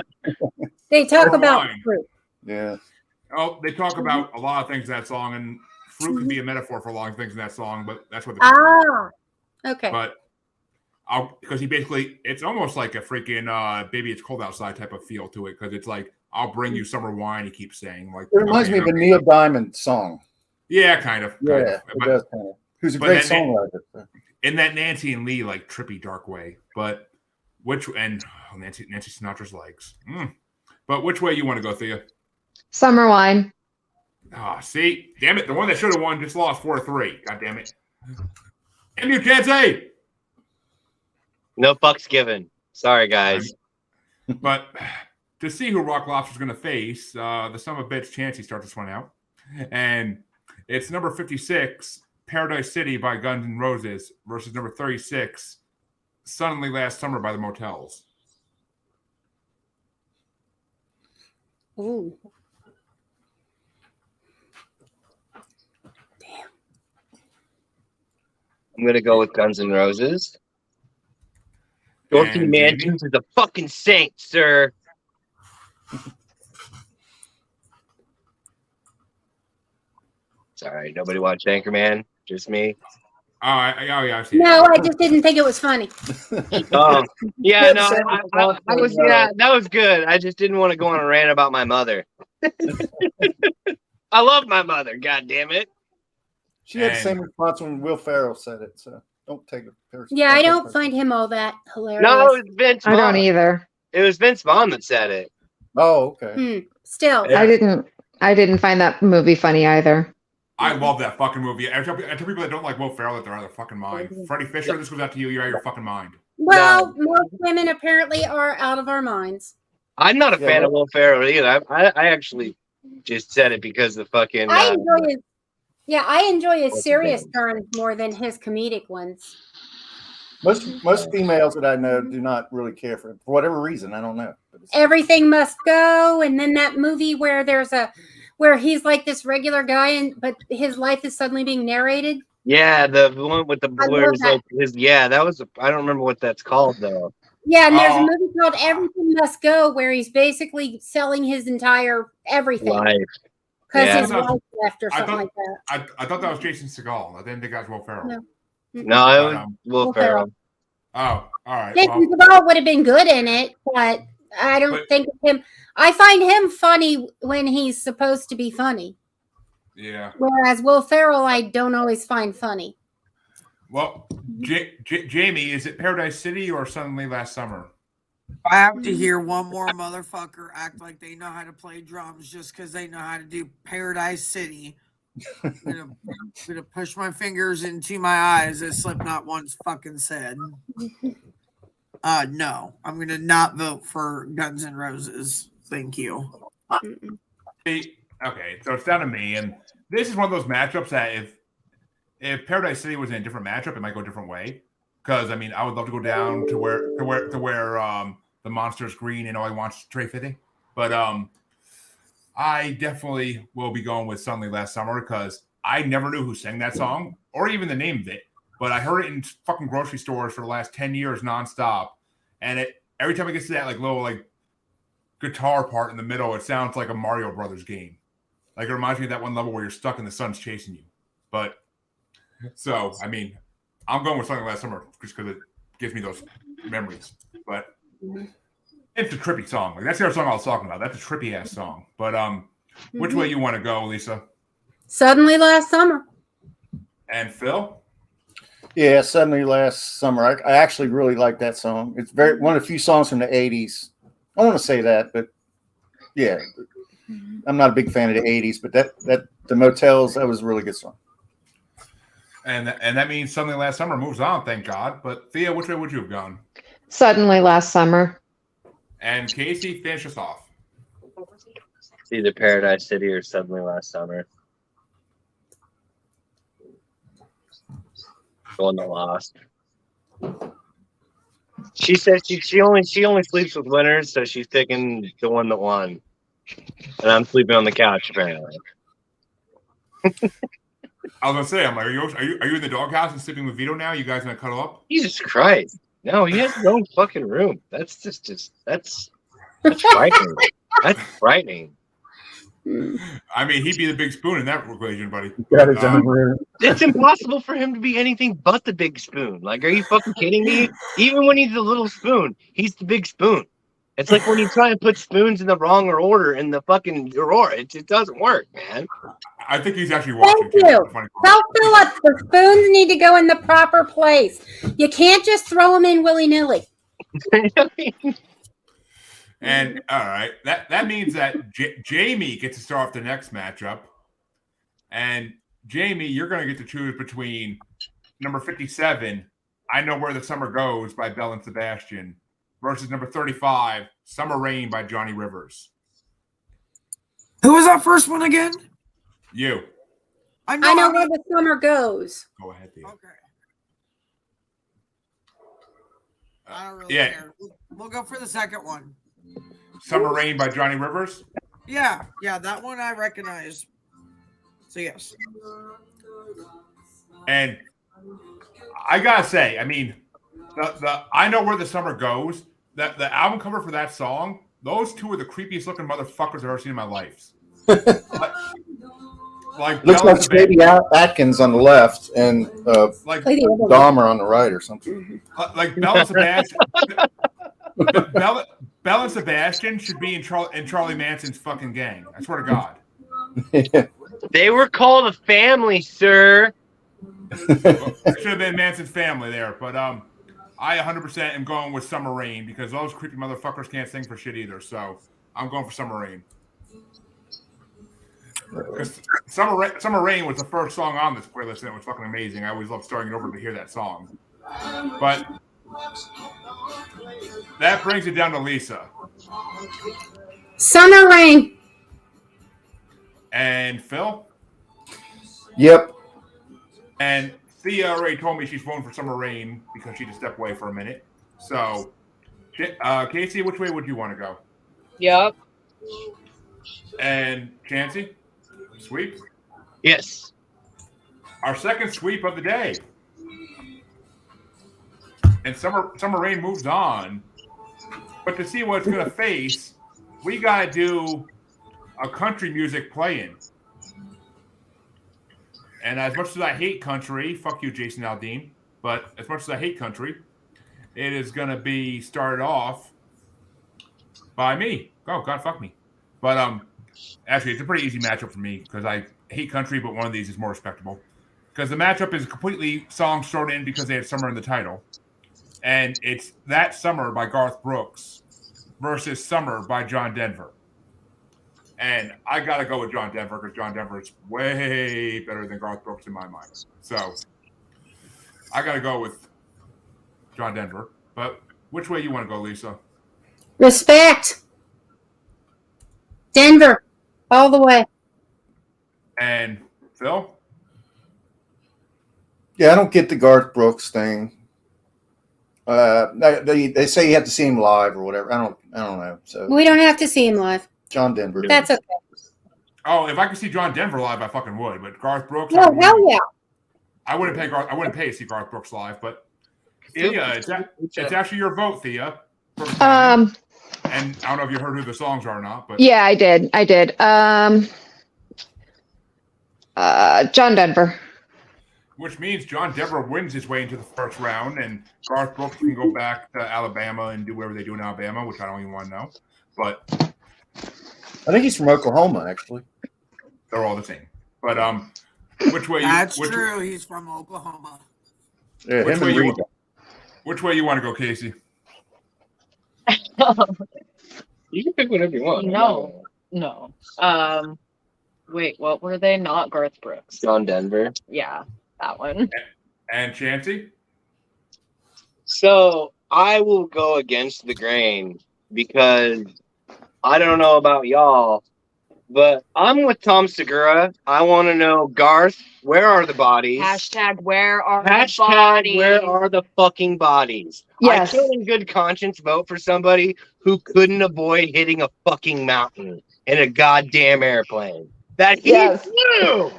They talk Summer about Wine. fruit. Yeah. Oh, they talk about a lot of things in that song, and fruit can be a metaphor for a lot of things in that song, but that's what Ah, okay. But because he basically, it's almost like a freaking Baby It's Cold Outside type of feel to it, because it's like, I'll bring you summer wine, he keeps saying. Like, It reminds me of a Neil Diamond song. Yeah, kind of. Yeah, it does kind of. Who's a great songwriter. In that Nancy and Lee, like, trippy, dark way. But Nancy Sinatra's legs. But which way you want to go, Thea? Summer Wine. Ah, see? Damn it. The one that should have won just lost 4-3. God damn it. And you can't say. No fucks given. Sorry, guys. But to see who Rock Lobster's going to face, the son of a bitch Chancy starts this one out. And it's number 56, Paradise City by Guns N' Roses versus number 36, Suddenly Last Summer by the Motels. Ooh. I'm going to go with Guns N' Roses. Dorothy Mansions is a fucking saint, sir. Sorry, nobody watched Anchorman? Just me? I see. No, I just didn't think it was funny. Yeah, no, I was, yeah, that was good. I just didn't want to go on a rant about my mother. I love my mother, god damn it. She had the same response when Will Ferrell said it, so don't take it personally. Yeah, I don't find him all that hilarious. No, it was Vince Vaughn. I don't either. It was Vince Vaughn that said it. Oh, okay. Still. Yeah. I didn't find that movie funny either. I love that fucking movie. I tell people that don't like Will Ferrell that they're out of their fucking mind. Freddie Fisher, this goes out to you. You're out of your fucking mind. Well, most women apparently are out of our minds. I'm not a fan of Will Ferrell either. I actually just said it because the fucking. I enjoy his serious turns more than his comedic ones. Most females that I know do not really care for him for whatever reason. I don't know. Everything Must Go, and then that movie where where he's like this regular guy, but his life is suddenly being narrated. Yeah, the one with the where it's like that was. I don't remember what that's called though. Yeah, and there's a movie called Everything Must Go where he's basically selling his entire everything because his wife left or something like that. I thought that was Jason Segel. I didn't think that was Will Ferrell. No, it was Will Ferrell. Oh, all right. Jason Segel would have been good in it, but I don't think of him. I find him funny when he's supposed to be funny. Yeah. Whereas Will Ferrell, I don't always find funny. Well, Jaimie, is it Paradise City or Suddenly Last Summer? I have to hear one more motherfucker act like they know how to play drums just because they know how to do Paradise City. I'm gonna push my fingers into my eyes as Slipknot once fucking said. No, I'm gonna not vote for Guns N' Roses. Thank you. Okay, so it's down to me, and this is one of those matchups that if Paradise City was in a different matchup, it might go a different way. Because I mean, I would love to go down to where the monster's green and all he wants is Trey 50. But I definitely will be going with Suddenly Last Summer because I never knew who sang that song or even the name of it. But I heard it in fucking grocery stores for the last 10 years nonstop. And every time it gets to that like little like guitar part in the middle, it sounds like a Mario Brothers game. Like it reminds me of that one level where you're stuck and the sun's chasing you. But so I mean, I'm going with Something Last Summer just because it gives me those memories. But it's a trippy song. Like that's the other song I was talking about. That's a trippy ass song. But which way you want to go, Lisa? Suddenly Last Summer. And Phil? Yeah, Suddenly Last Summer. I actually really like that song. It's one of the few songs from the 80s. I want to say that, but yeah. I'm not a big fan of the 80s, but that the Motels, that was a really good song. And that means Suddenly Last Summer moves on, thank God. But Thea, which way would you have gone? Suddenly Last Summer. And Casey, finish us off. It's either Paradise City or Suddenly Last Summer. The one that lost. She said she only sleeps with winners, so she's picking the one that won. And I'm sleeping on the couch apparently. I was gonna say, I'm like, are you in the doghouse and sleeping with Vito now? You guys gonna cuddle up? Jesus Christ! No, he has his own fucking room. That's that's frightening. That's frightening. I mean, he'd be the big spoon in that equation, buddy. Got his own room. It's impossible for him to be anything but the big spoon. Like, are you fucking kidding me? Even when he's the little spoon, he's the big spoon. It's like when you try and put spoons in the wrong order in the fucking drawer. It doesn't work, man. I think he's actually watching. Thank you. Tell Philip the spoons need to go in the proper place. You can't just throw them in willy-nilly. And all right, that means that Jaimie gets to start off the next matchup. And Jaimie, you're going to get to choose between number 57, I Know Where the Summer Goes by Belle and Sebastian, versus number 35, Summer Rain by Johnny Rivers. Who was that first one again? You. I know where the summer goes. Go ahead, Thea. Okay. I don't really Yeah. care. We'll go for the second one. Summer Rain by Johnny Rivers? Yeah, that one I recognize. So yes. And I gotta say, I mean, the I Know Where the Summer Goes, the album cover for that song, those two are the creepiest looking motherfuckers I've ever seen in my life. Like Looks like Stady Atkins on the left and like Dahmer on the right or something. Like Belle and Sebastian. Belle and Sebastian should be in Charlie Manson's fucking gang. I swear to God. They were called a family, sir. It should have been Manson's family there, but I 100% am going with Summer Rain because those creepy motherfuckers can't sing for shit either. So I'm going for Summer Rain. Because Summer Rain was the first song on this playlist, and it was fucking amazing. I always love starting it over to hear that song. But that brings it down to Lisa. Summer Rain. And Phil? Yep. And Thea already told me she's voting for Summer Rain because she just stepped away for a minute. So, Casey, which way would you want to go? Yep. And Chancy? Sweep? Yes. Our second sweep of the day. And Summer Rain moves on. But to see what it's going to face, we got to do a country music play-in. And as much as I hate country, fuck you, Jason Aldean, but as much as I hate country, it is going to be started off by me. Oh, God, fuck me. But actually, it's a pretty easy matchup for me because I hate country, but one of these is more respectable. Because the matchup is completely songs thrown in because they had summer in the title. And it's That Summer by Garth Brooks versus Summer by John Denver. And I got to go with John Denver because John Denver is way better than Garth Brooks in my mind. So I got to go with John Denver. But which way you want to go, Lisa? Respect. Denver. All the way. And Phil? Yeah, I don't get the Garth Brooks thing. They say you have to see him live or whatever. I don't know. So We don't have to see him live. John Denver. That's okay. Oh, if I could see John Denver live, I fucking would. But Garth Brooks, Oh, hell yeah. I wouldn't pay to see Garth Brooks live. But Thea, it's actually your vote, Thea. And I don't know if you heard who the songs are or not, but yeah, I did. John Denver. Which means John Denver wins his way into the first round, and Garth Brooks can go back to Alabama and do whatever they do in Alabama, which I don't even want to know. But I think he's from Oklahoma, actually. They're all the same. But which way? That's true. He's from Oklahoma. Yeah, which way you want to go, Casey? You can pick whatever you want. No. Wait, what were they? Not Garth Brooks. John Denver. Yeah, that one. And Chancy? So I will go against the grain because I don't know about y'all, but I'm with Tom Segura. I want to know, Garth, where are the bodies? Hashtag where are the Hashtag bodies? where are the fucking bodies? Yes. I can't in good conscience vote for somebody who couldn't avoid hitting a fucking mountain in a goddamn airplane. That he flew.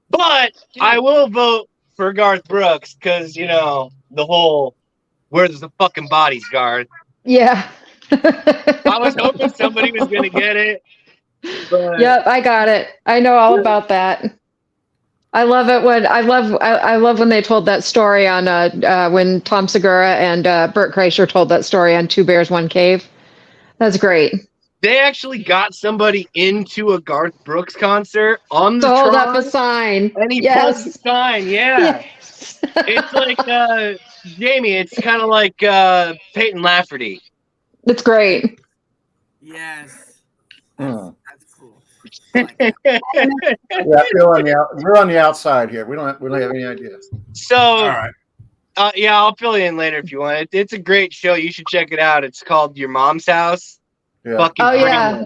But I will vote for Garth Brooks because, you know, the whole where's the fucking bodies, Garth? Yeah. I was hoping somebody was going to get it. But... Yep, I got it. I know all about that. I love it when I love when they told that story on when Tom Segura and Bert Kreischer told that story on Two Bears, One Cave. That's great. They actually got somebody into a Garth Brooks concert on the Hold Tron, up a sign. and he pulled the sign. Yeah. Yes. It's like Jaimie. It's kind of like Peyton Lafferty. It's great. Yes. Hmm. That's cool. Yeah, we're on the outside here. We don't have any idea. So, All right. yeah, I'll fill you in later if you want. It's a great show. You should check it out. It's called Your Mom's House. Yeah. Fucking Yeah.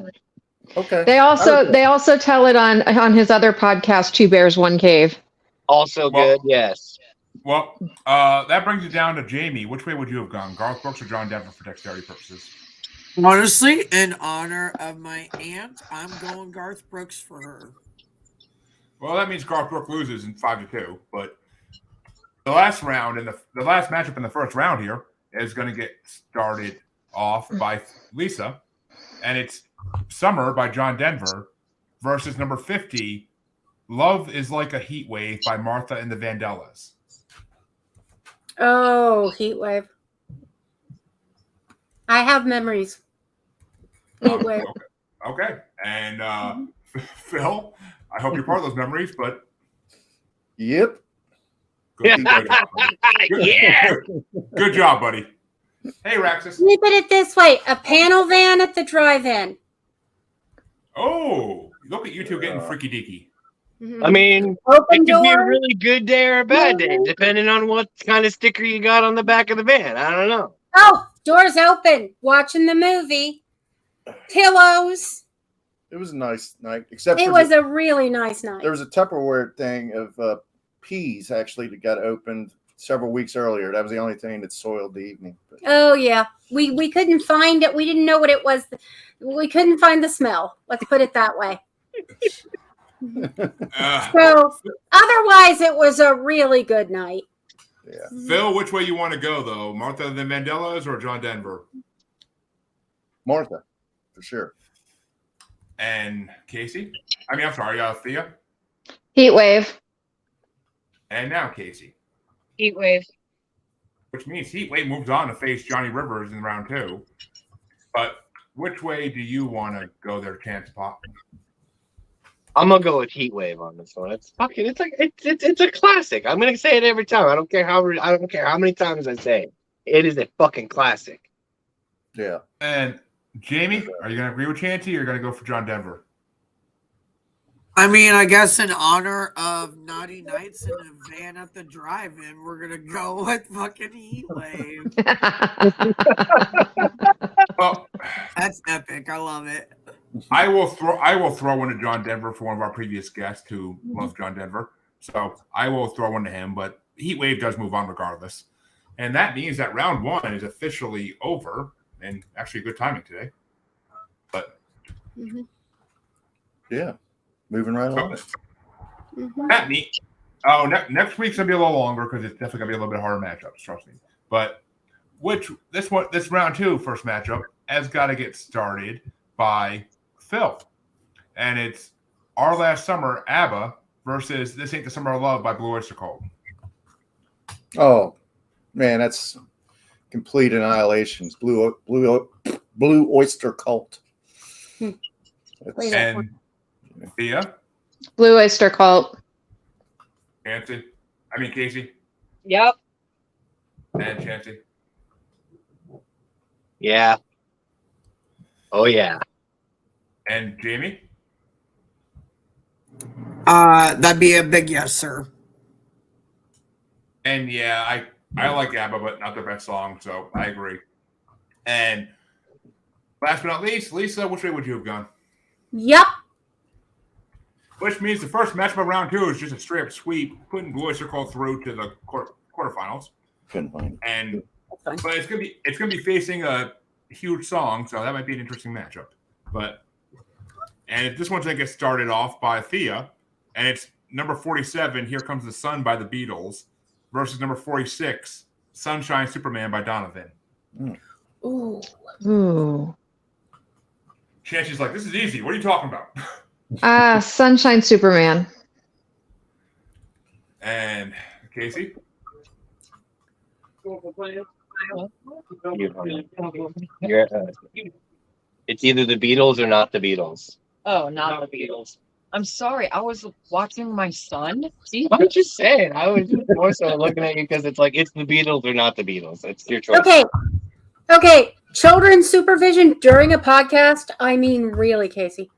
Okay. They also tell it on his other podcast, Two Bears, One Cave. Also good. Yes. Well, that brings it down to Jaimie. Which way would you have gone, Garth Brooks or John Denver for dexterity purposes? Honestly, in honor of my aunt, I'm going Garth Brooks for her. Well, that means Garth Brooks loses in 5-2. But the last round and the last matchup in the first round here is going to get started off by Lisa, and it's Summer by John Denver versus number 50, Love is Like a Heat Wave by Martha and the Vandellas. Oh, Heatwave. I have memories. Heatwave. Okay. And Phil, I hope you're part of those memories, but Yep. good Yeah. Good job, buddy. Hey, Raxus. Let me put it this way: a panel van at the drive-in. Oh, look at you two getting freaky deaky. I mean, Open it could be a door. really good day or a bad day, depending on what kind of sticker you got on the back of the van. I don't know. Oh, doors open. Watching the movie. Pillows. It was a nice night, except It was a really nice night. there was a Tupperware thing of peas actually that got opened several weeks earlier. That was the only thing that soiled the evening. But Oh yeah, we couldn't find it. We didn't know what it was. We couldn't find the smell. Let's put it that way. So otherwise, it was a really good night. yeah, Phil, which way you want to go, though? Martha and the Vandellas or John Denver? Martha, for sure. And Casey? I'm sorry, Thea. Heat wave. And now Casey. Heatwave. Which means Heatwave moves on to face Johnny Rivers in round 2. But which way do you want to go there, Chance Pop? I'm gonna go with Heatwave on this one. It's a classic. I'm gonna say it every time. I don't care how many times I say it. It is a fucking classic. Yeah. And Jaimie, are you going to agree with Chancy or are you going to go for John Denver? I mean, I guess in honor of Naughty Nights and a van at the drive-in, we're gonna go with fucking Heatwave. Well, That's epic. I love it. I will throw one to John Denver for one of our previous guests who loves John Denver. So I will throw one to him, but Heatwave does move on regardless. And that means that round 1 is officially over, and actually good timing today. But Yeah, moving right along. That means next week's gonna be a little longer because it's definitely gonna be a little bit harder matchups. Trust me. But this round 2 first matchup has got to get started by Phil, and it's Our Last Summer ABBA versus This Ain't the Summer of Love by Blue Oyster Cult. Oh man, that's complete annihilations. Blue Oyster Cult. And Thea, Blue Oyster Cult. Casey, Yep. and Chancy. Yeah. Oh yeah. And Jaimie. That'd be a big yes, sir. And yeah, I like ABBA, but not their best song, so I agree. And last but not least, Lisa, which way would you have gone? Yep. Which means the first matchup of round 2 is just a straight up sweep, putting Blue Oyster Cult through to the quarterfinals. Couldn't find it. And but it's gonna be facing a huge song, so that might be an interesting matchup. And this one's gonna get started off by Thea, and it's number 47, Here Comes the Sun by the Beatles, versus number 46, Sunshine Superman by Donovan. Ooh. Chancy's like, this is easy. What are you talking about? Sunshine Superman. And Casey? It's either the Beatles or not the Beatles. Oh, not the Beatles. I'm sorry. I was watching my son. I'm just saying. I was just more so looking at you because it's like it's the Beatles or not the Beatles. It's your choice. Okay. Children's supervision during a podcast. I mean, really, Casey.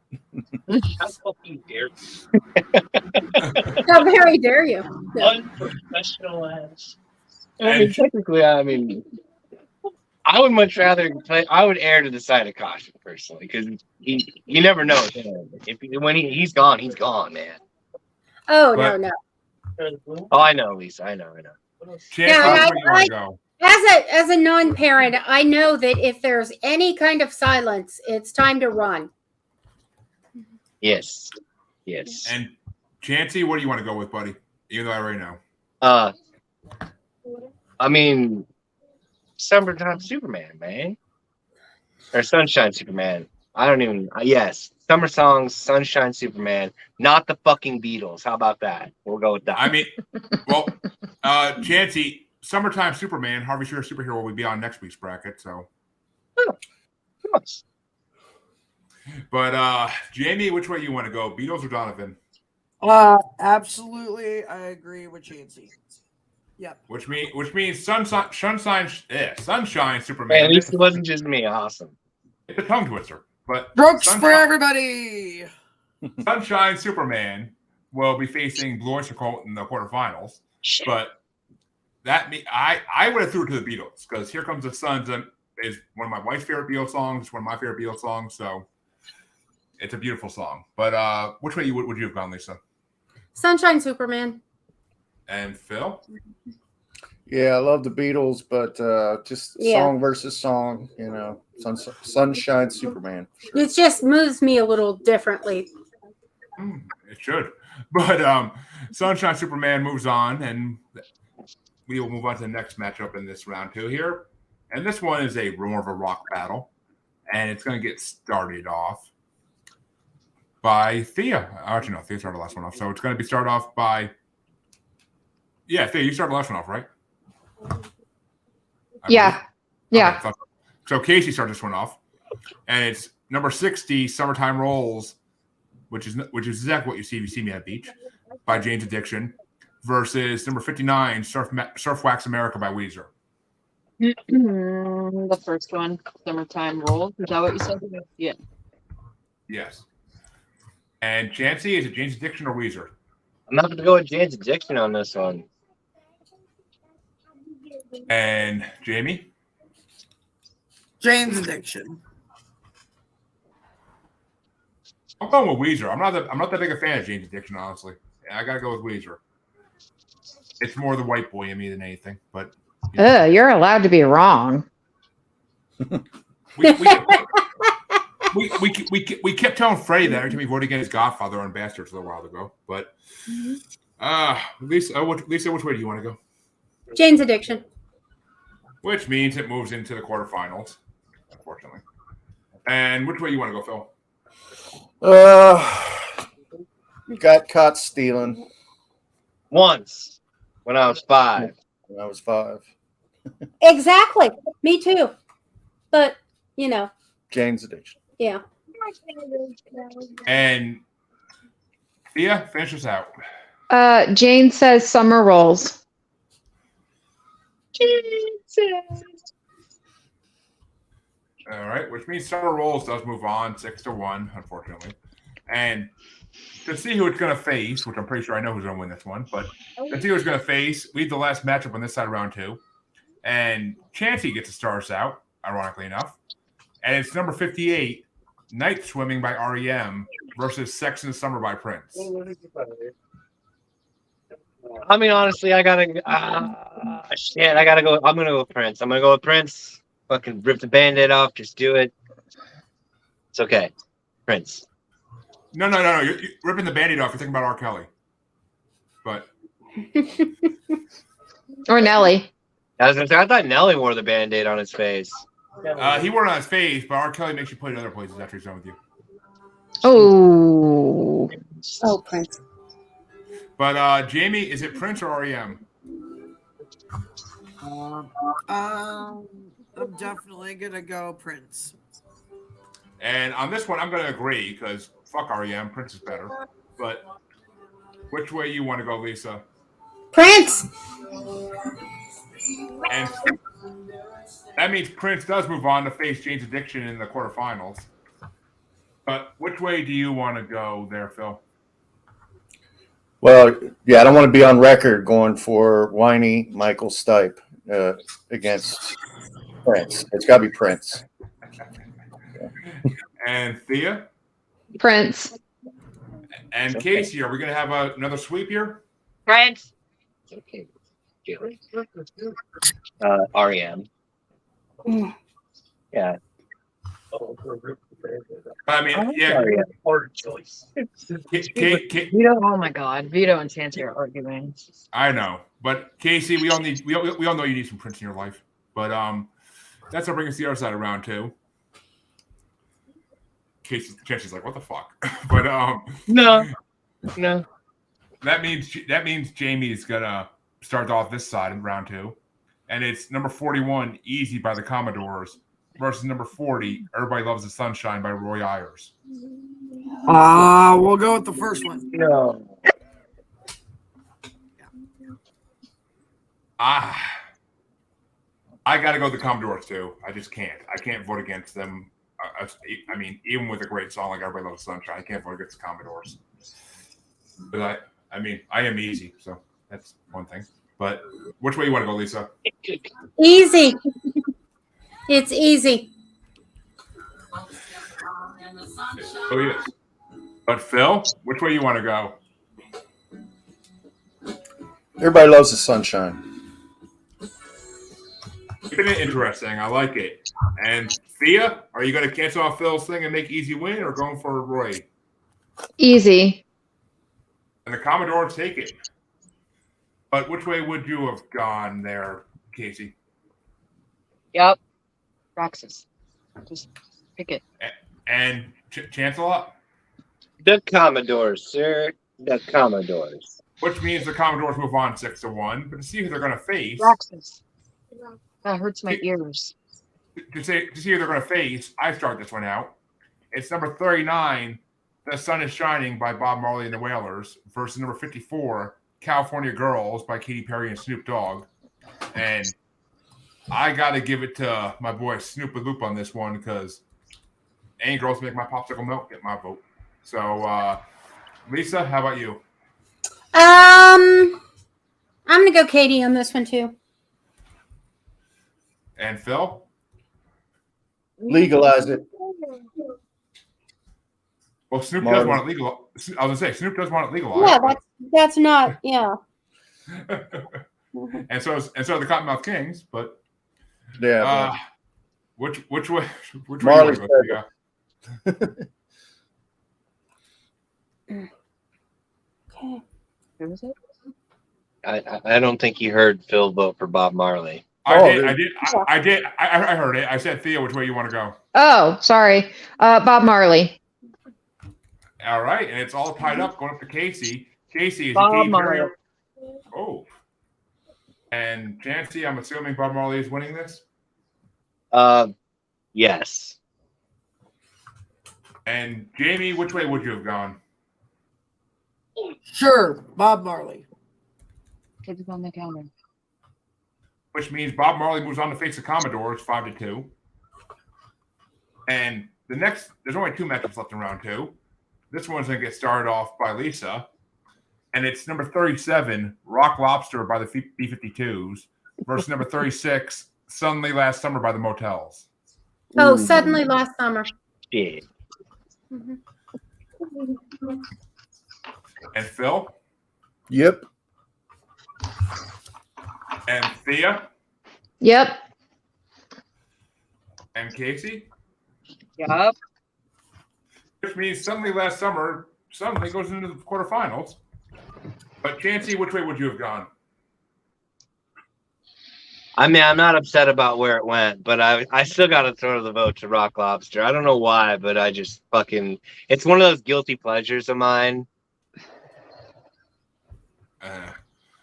How fucking dare How very dare you? unprofessional ass. Technically, I would much rather play. I would err to the side of caution personally, because you never know. When he's gone, he's gone, man. Oh, But- no. Oh, I know, Lisa. I know. Chancy, Yeah, where do you want to go? As a non-parent, I know that if there's any kind of silence, it's time to run. Yes. And Chancy, what do you want to go with, buddy? Even though I already know. Summertime Superman, man, or Sunshine Superman. I don't even. Yes, summer songs, Sunshine Superman, not the fucking Beatles. How about that? We'll go with that. Chancy, Summertime Superman, Harvey Shearer Superhero will be on next week's bracket. So, Nice. but Jaimie, which way you want to go, Beatles or Donovan? Absolutely, I agree with Chancy. Yep. Which means Sunshine Superman. Man, at least it wasn't just me. Awesome. It's a tongue twister, but Brooks for everybody. Sunshine Superman will be facing Blue Oyster Cult in the quarterfinals. Shit. But I would have threw it to the Beatles, because Here Comes the Sun is one of my wife's favorite Beatles songs. It's one of my favorite Beatles songs, so it's a beautiful song. But which way would you have gone, Lisa? Sunshine Superman. And Phil? Yeah, I love the Beatles, but just song versus song, Sunshine Superman. It just moves me a little differently. It should. But Sunshine Superman moves on, and we will move on to the next matchup in this round 2 here. And this one is more of a rock battle, and it's going to get started off by Thea. Actually, no, Thea started the last one off. So it's going to be started off by... Yeah, Thea, you started the last one off, right? Yeah. Okay, so Casey started this one off, and it's number 60, Summertime Rolls, which is exactly what you see if you see me at the beach, by Jane's Addiction, versus number 59, Surf Wax America by Weezer. The first one, Summertime Rolls. Is that what you said? Yeah. Yes. And Chancy, is it Jane's Addiction or Weezer? I'm not going to go with Jane's Addiction on this one. And Jaimie? Jane's Addiction. I'm going with Weezer. I'm not that big a fan of Jane's Addiction, honestly. I got to go with Weezer. It's more the white boy in me than anything. But You're allowed to be wrong. we kept telling Freddie that every time he voted against Godfather on Bastards a little while ago. But Lisa, which way do you want to go? Jane's Addiction. Which means it moves into the quarterfinals, unfortunately. And which way you want to go, Phil? Got caught stealing Once when I was 5. when I was 5. Exactly. Me too. But, Jane's Addiction. yeah. And Thea, finish us out. Jane says summer rolls. All right, which means Summer Rolls does move on 6-1, unfortunately. And to see who it's going to face, which I'm pretty sure I know who's going to win this one, but to see who it's going to face, we have the last matchup on this side of round 2. And Chancy gets to start us out, ironically enough. And it's number 58, Night Swimming by REM versus Sex in the Summer by Prince. I mean, honestly, I gotta go. I'm gonna go with Prince. I'm gonna go with Prince. Fucking rip the Band-Aid off. Just do it. It's okay. Prince. No. You're ripping the Band-Aid off. You're thinking about R. Kelly. But Or Nelly. I was gonna say, I thought Nelly wore the Band-Aid on his face. he wore it on his face, but R. Kelly makes you put it in other places after he's done with you. Oh. Oh, Prince. But Jaimie, is it Prince or REM? I'm definitely gonna go Prince. And on this one, I'm going to agree because fuck REM, Prince is better. But which way you want to go, Lisa? Prince. And that means Prince does move on to face Jane's Addiction in the quarterfinals. But which way do you want to go there, Phil? Well, yeah, I don't want to be on record going for whiny Michael Stipe against Prince. It's got to be Prince. And Thea? Prince. And Casey, are we going to have another sweep here? Prince. REM. Yeah. I mean, yeah. Hard choice. Vito, oh my God, Vito and Chancy are arguing. I know, but Casey, we all know you need some Prince in your life. But that's what brings us the other side of round 2. Chancy's like, what the fuck? But No. That means Jaimie's gonna start off this side in round 2, and it's number 41, Easy by the Commodores, versus number 40, Everybody Loves the Sunshine by Roy Ayers. We'll go with the first one. No. I got to go with the Commodores too. I just can't. I can't vote against them. I mean, even with a great song like Everybody Loves the Sunshine, I can't vote against the Commodores. But I am Easy, so that's one thing. But which way you want to go, Lisa? Easy. It's easy. Oh, yes. But Phil, which way you want to go? Everybody Loves the Sunshine. Keeping it interesting. I like it. And Thea, are you going to cancel off Phil's thing and make Easy win, or going for Roy? Easy. And the Commodores take it. But which way would you have gone there, Casey? Yep. Roxas. Just pick it. And Chancellor? The Commodores, sir. The Commodores. Which means the Commodores move on 6-1. But to see who they're going to face, Roxas. That hurts my ears. to see who they're going to face, I start this one out. It's number 39, The Sun is Shining by Bob Marley and the Wailers, versus number 54, California Girls by Katy Perry and Snoop Dogg. And I got to give it to my boy Snoop a Loop on this one because any girls make my popsicle melt, get my vote. So, Lisa, how about you? I'm gonna go Katie on this one too. And Phil? Legalize it. Well, Snoop Marley. does want it legal. I was going to say, Snoop does want it legalized. Yeah, that's not, yeah. and so the Cottonmouth Kings. But Yeah. which way? Which way Marley's you want to go? Okay. Who was it? I don't think you heard Phil vote for Bob Marley. I Oh, did. I heard it. I said, Thea, which way you want to go? Oh, sorry. Bob Marley. All right, and it's all tied up, going up to Casey. Casey, is Bob he Marley. Oh. And Chancy, I'm assuming Bob Marley is winning this? Yes. And Jaimie, which way would you have gone? Sure, Bob Marley. Kids on the counter. Which means Bob Marley moves on to face the Commodores 5-2. And the next, there's only 2 matchups left in round 2. This one's going to get started off by Lisa. And it's number 37, Rock Lobster by the B-52s versus number 36, Suddenly Last Summer by the Motels. Oh, suddenly last summer. Yeah. Mhm. And Phil? Yep. And Thea? Yep. And Casey? Yup. Which means Suddenly Last Summer suddenly goes into the quarterfinals. But Chancy, which way would you have gone? I mean, I'm not upset about where it went, but I still got to throw the vote to Rock Lobster. I don't know why, but I just fucking... It's one of those guilty pleasures of mine.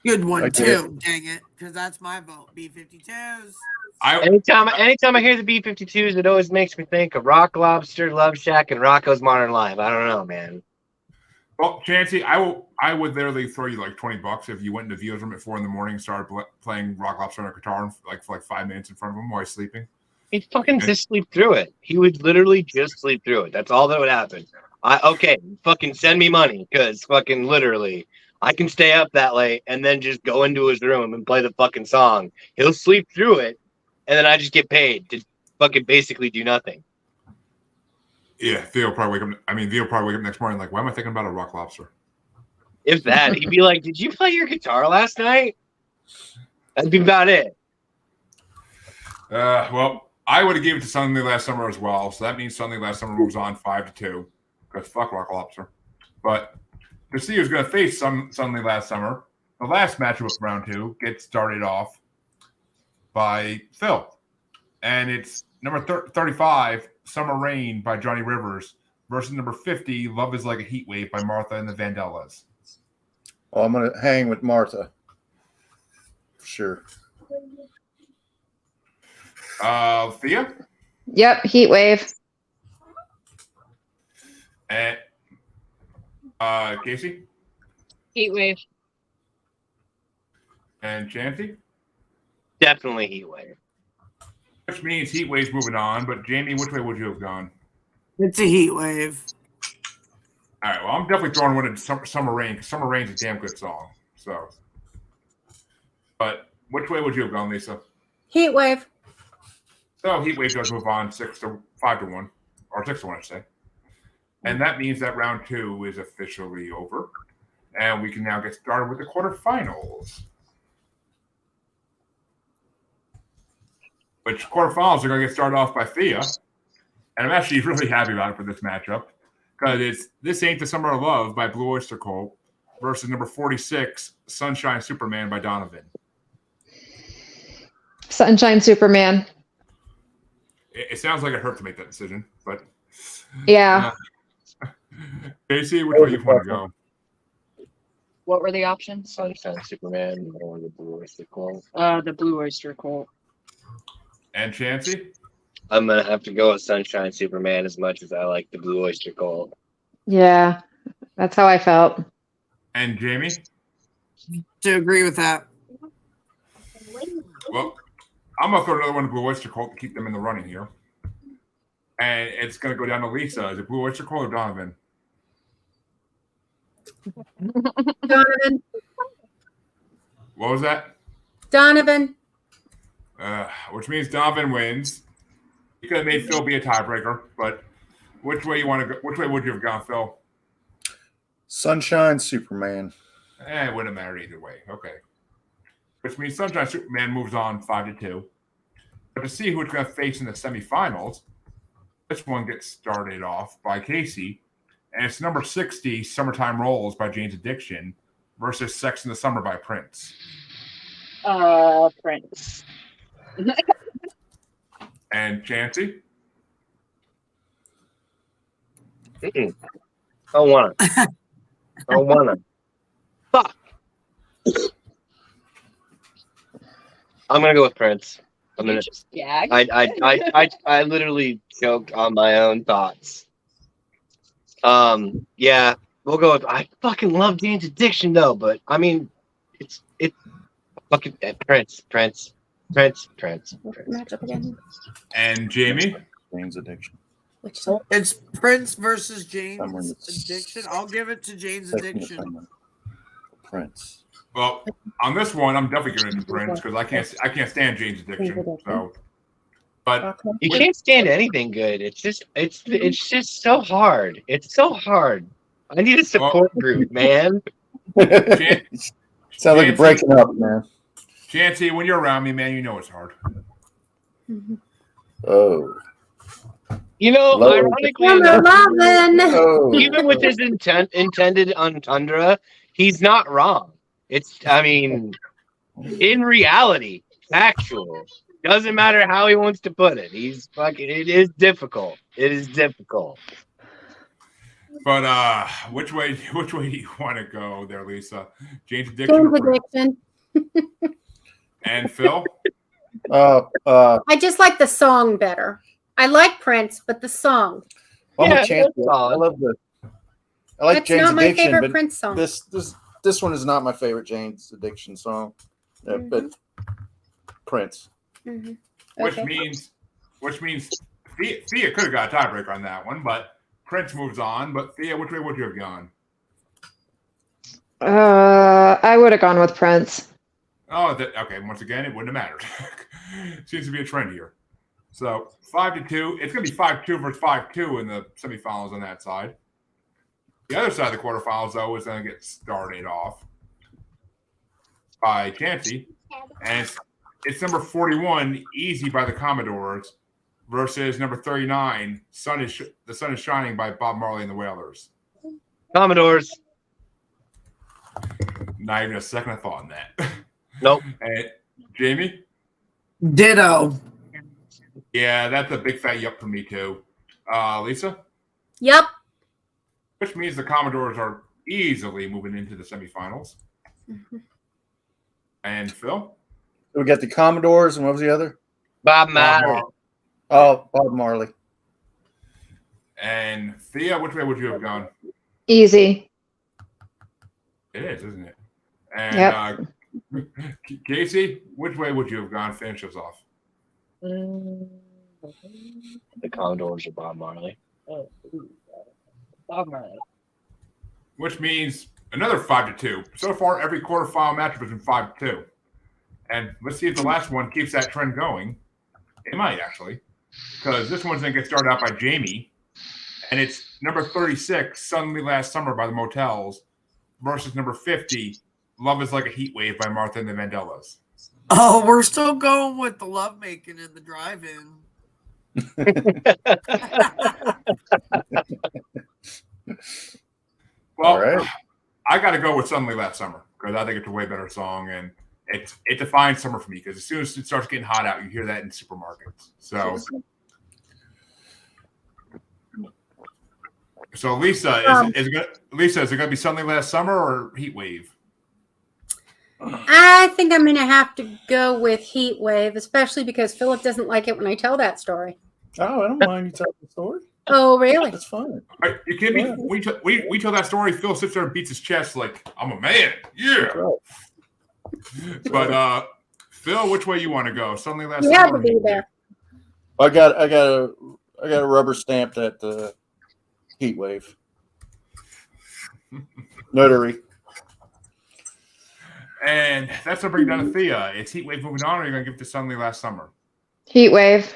Good one I get too. Dang it, because that's my vote. B-52s. Anytime I hear the B-52s, it always makes me think of Rock Lobster, Love Shack, and Rocco's Modern Life. I don't know, man. Well, Chancy, I would literally throw you like $20 if you went into Vio's room at 4 a.m. and started playing Rock Lobster on a guitar for 5 minutes in front of him while he's sleeping. He'd fucking just sleep through it. He would literally just sleep through it. That's all that would happen. Okay, fucking send me money, because fucking literally, I can stay up that late and then just go into his room and play the fucking song. He'll sleep through it, and then I just get paid to fucking basically do nothing. Yeah, Theo probably wake up next morning like, why am I thinking about a Rock Lobster? If that, he'd be like, "Did you play your guitar last night?" That'd be about it. Well, I would have given it to Suddenly Last Summer as well, so that means Suddenly Last Summer moves on 5-2 because fuck Rock Lobster. But to see who's going to face Suddenly Last Summer, the last matchup of round 2 gets started off by Phil, and it's number 35, Summer Rain by Johnny Rivers versus number 50, Love is Like a Heatwave by Martha and the Vandellas. Well, I'm going to hang with Martha. For sure. Thea? Yep. Heatwave. And Casey? Heatwave. And Chancy? Definitely Heatwave. Which means Heatwave's moving on, but Jaimie, which way would you have gone? It's a heat wave. All right, well, I'm definitely throwing one in Summer Rain, because Summer Rain's a damn good song. So, but which way would you have gone, Lisa? Heat wave. So Heatwave does move on 5-1, or 6-1, I should say. And that means that round 2 is officially over. And we can now get started with the quarterfinals. Which quarterfinals are going to get started off by Thea. And I'm actually really happy about it for this matchup. Because it's This Ain't the Summer of Love by Blue Oyster Cult versus number 46, Sunshine Superman by Donovan. Sunshine Superman. It sounds like it hurt to make that decision, but Yeah. Casey, which way you want to go? What were the options? Sunshine Superman or the Blue Oyster Cult. The Blue Oyster Cult. And Chancy? I'm gonna have to go with Sunshine Superman as much as I like the Blue Oyster Cult. Yeah. That's how I felt. And Jaimie? To agree with that. Well, I'm going to throw another one to Blue Oyster Cult to keep them in the running here. And it's going to go down to Lisa. Is it Blue Oyster Cult or Donovan? Donovan. What was that? Donovan. Which means Donovan wins. You could have made Phil be a tiebreaker, but which way you want to go? Which way would you have gone, Phil? Sunshine Superman. It wouldn't matter either way. Okay. which means Sunshine Superman moves on 5-2. But to see who it's going to face in the semifinals, this one gets started off by Casey, and it's number 60, Summertime Rolls by Jane's Addiction versus Sex in the Summer by Prince. Prince. And Chancy? I don't want to. I don't want to. Fuck. I'm gonna go with Prince. I'm gonna. Just gag. I literally choked on my own thoughts. Yeah, we'll go with. I fucking love Jane's Addiction though, but I mean, it's fucking Prince. Matchup again. And Jaimie? Jane's Addiction. Which song? It's Prince versus Jane's Somewhere in the Addiction. I'll give it to Jane's Sex in the Addiction. Summer. Prince. Well, on this one, I'm definitely going to do Prince because I can't stand Jane's Addiction. So, but Okay. You can't stand anything good. It's just so hard. It's so hard. I need a support group, man. Sounds like you're breaking up, man. Chancy, when you're around me, man, you know it's hard. Oh. You know, Low. ironically, Number 11. Oh. even with his intended entendre, he's not wrong. I mean, in reality, factual. Doesn't matter how he wants to put it. It is difficult. It is difficult. But which way do you want to go there, Lisa? Jane's Addiction Jane's or Prince? Addiction. And Phil? I just like the song better. I like Prince, but the song. I'm Yeah, a champion. that's solid. I like That's Jane's not my Addiction, favorite but Prince song. this one is not my favorite Jane's Addiction song. But Prince. Mm-hmm. Which means Thea could have got a tiebreaker on that one, but Prince moves on. But Thea, which way would you have gone? I would have gone with Prince. Oh, okay. Once again, it wouldn't have mattered. Seems to be a trend here. So 5-2. It's going to be 5-2 versus 5-2 in the semifinals on that side. The other side of the quarterfinals, though, is going to get started off by Chancy, and it's number 41, Easy by the Commodores, versus number 39, The Sun is Shining by Bob Marley and the Wailers. Commodores. Not even a second of thought on that. Nope. And Jaimie? Ditto. Yeah, that's a big fat yup for me, too. Lisa? Yep. Which means the Commodores are easily moving into the semifinals. Mm-hmm. And Phil? We got the Commodores, and what was the other? Bob Marley. Oh, Bob Marley. And Thea, which way would you have gone? Easy. It is, isn't it? And Casey, which way would you have gone? Finish us off. The Commodores or Bob Marley. Oh, Bob Marley. Which means another 5-2. So far, every quarterfinal matchup has been 5-2. And let's see if the last one keeps that trend going. It might, actually. Because this one's going to get started out by Jaimie. And it's number 36, Suddenly Last Summer by the Motels, versus number 50, Love is Like a Heatwave by Martha and the Vandellas. Oh, we're still going with the lovemaking in the drive-in. Well, All right. I got to go with Suddenly Last Summer because I think it's a way better song, and it defines summer for me because as soon as it starts getting hot out, you hear that in supermarkets. So Lisa, is it going to be Suddenly Last Summer or Heatwave? I think I'm going to have to go with Heatwave, especially because Philip doesn't like it when I tell that story. Oh, I don't mind you telling the story. Oh, really? That's fine. Are you kidding me? We tell that story. Phil sits there and beats his chest like I'm a man. Yeah. Right. But Phil, which way you want to go? Suddenly Last You Summer. have to be there. I got a rubber stamp that Heatwave. Notary. And that's going to bring down to Thea. Is Heatwave moving on, or are you going to give it to Suddenly Last Summer? Heatwave.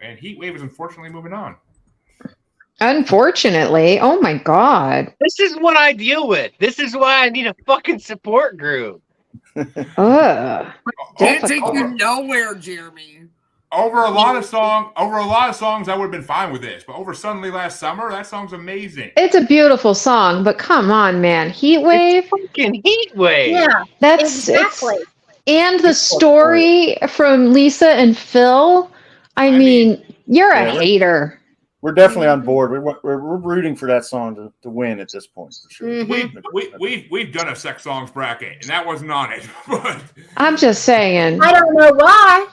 And Heatwave is unfortunately moving on. Unfortunately. Oh my God. This is what I deal with. This is why I need a fucking support group. Ugh. Can't take Difficult. you nowhere, Jeremy. Over a lot of songs, I would have been fine with this. But over Suddenly Last Summer, that song's amazing. It's a beautiful song, but come on, man. Heatwave? Fucking Heatwave. Yeah, That's exactly. and the story from Lisa and Phil. I mean, you're a hater. We're definitely on board. We're rooting for that song to win at this point for sure. Mhm. We've done a sex songs bracket, and that wasn't on it. But I'm just saying. I don't know why.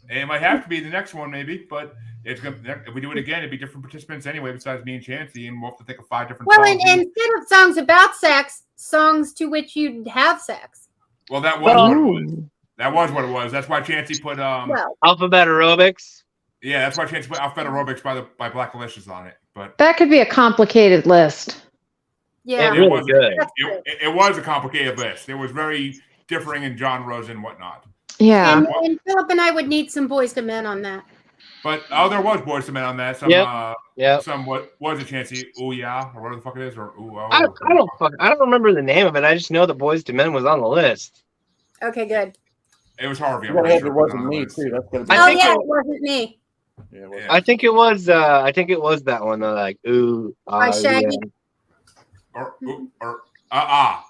it might have to be the next one, maybe. But it's gonna. If we do it again, it'd be different participants anyway, besides me and Chancy, and we'll have to think of 5 different Well, songs. and instead of songs about sex, songs to which you have sex. Well, that was what it was. Ooh. That was what it was. That's why Chancy put Well, Alphabet Aerobics. yeah, that's why Chancy put Alphabet Aerobics by Black Delicious on it. But That could be a complicated list. yeah. It was good. That's true. it was a complicated list. It was very differing in genres and whatnot. Yeah. And Philip and I would need some Boys to Men on that. But there was Boys to Men on that. Some Yep. some what was it, Chancy? Ooh yeah, or whatever the fuck it is, or ooh oh. I don't remember the name of it. I just know that Boys to Men was on the list. Okay, good. It was Harvey. I'm Yeah, pretty it sure wasn't on the me list. too. That's gonna be. I Oh think yeah, it- it wasn't me. Yeah, it wasn't. Yeah. I think it was that one though, like ooh By Shaggy. Or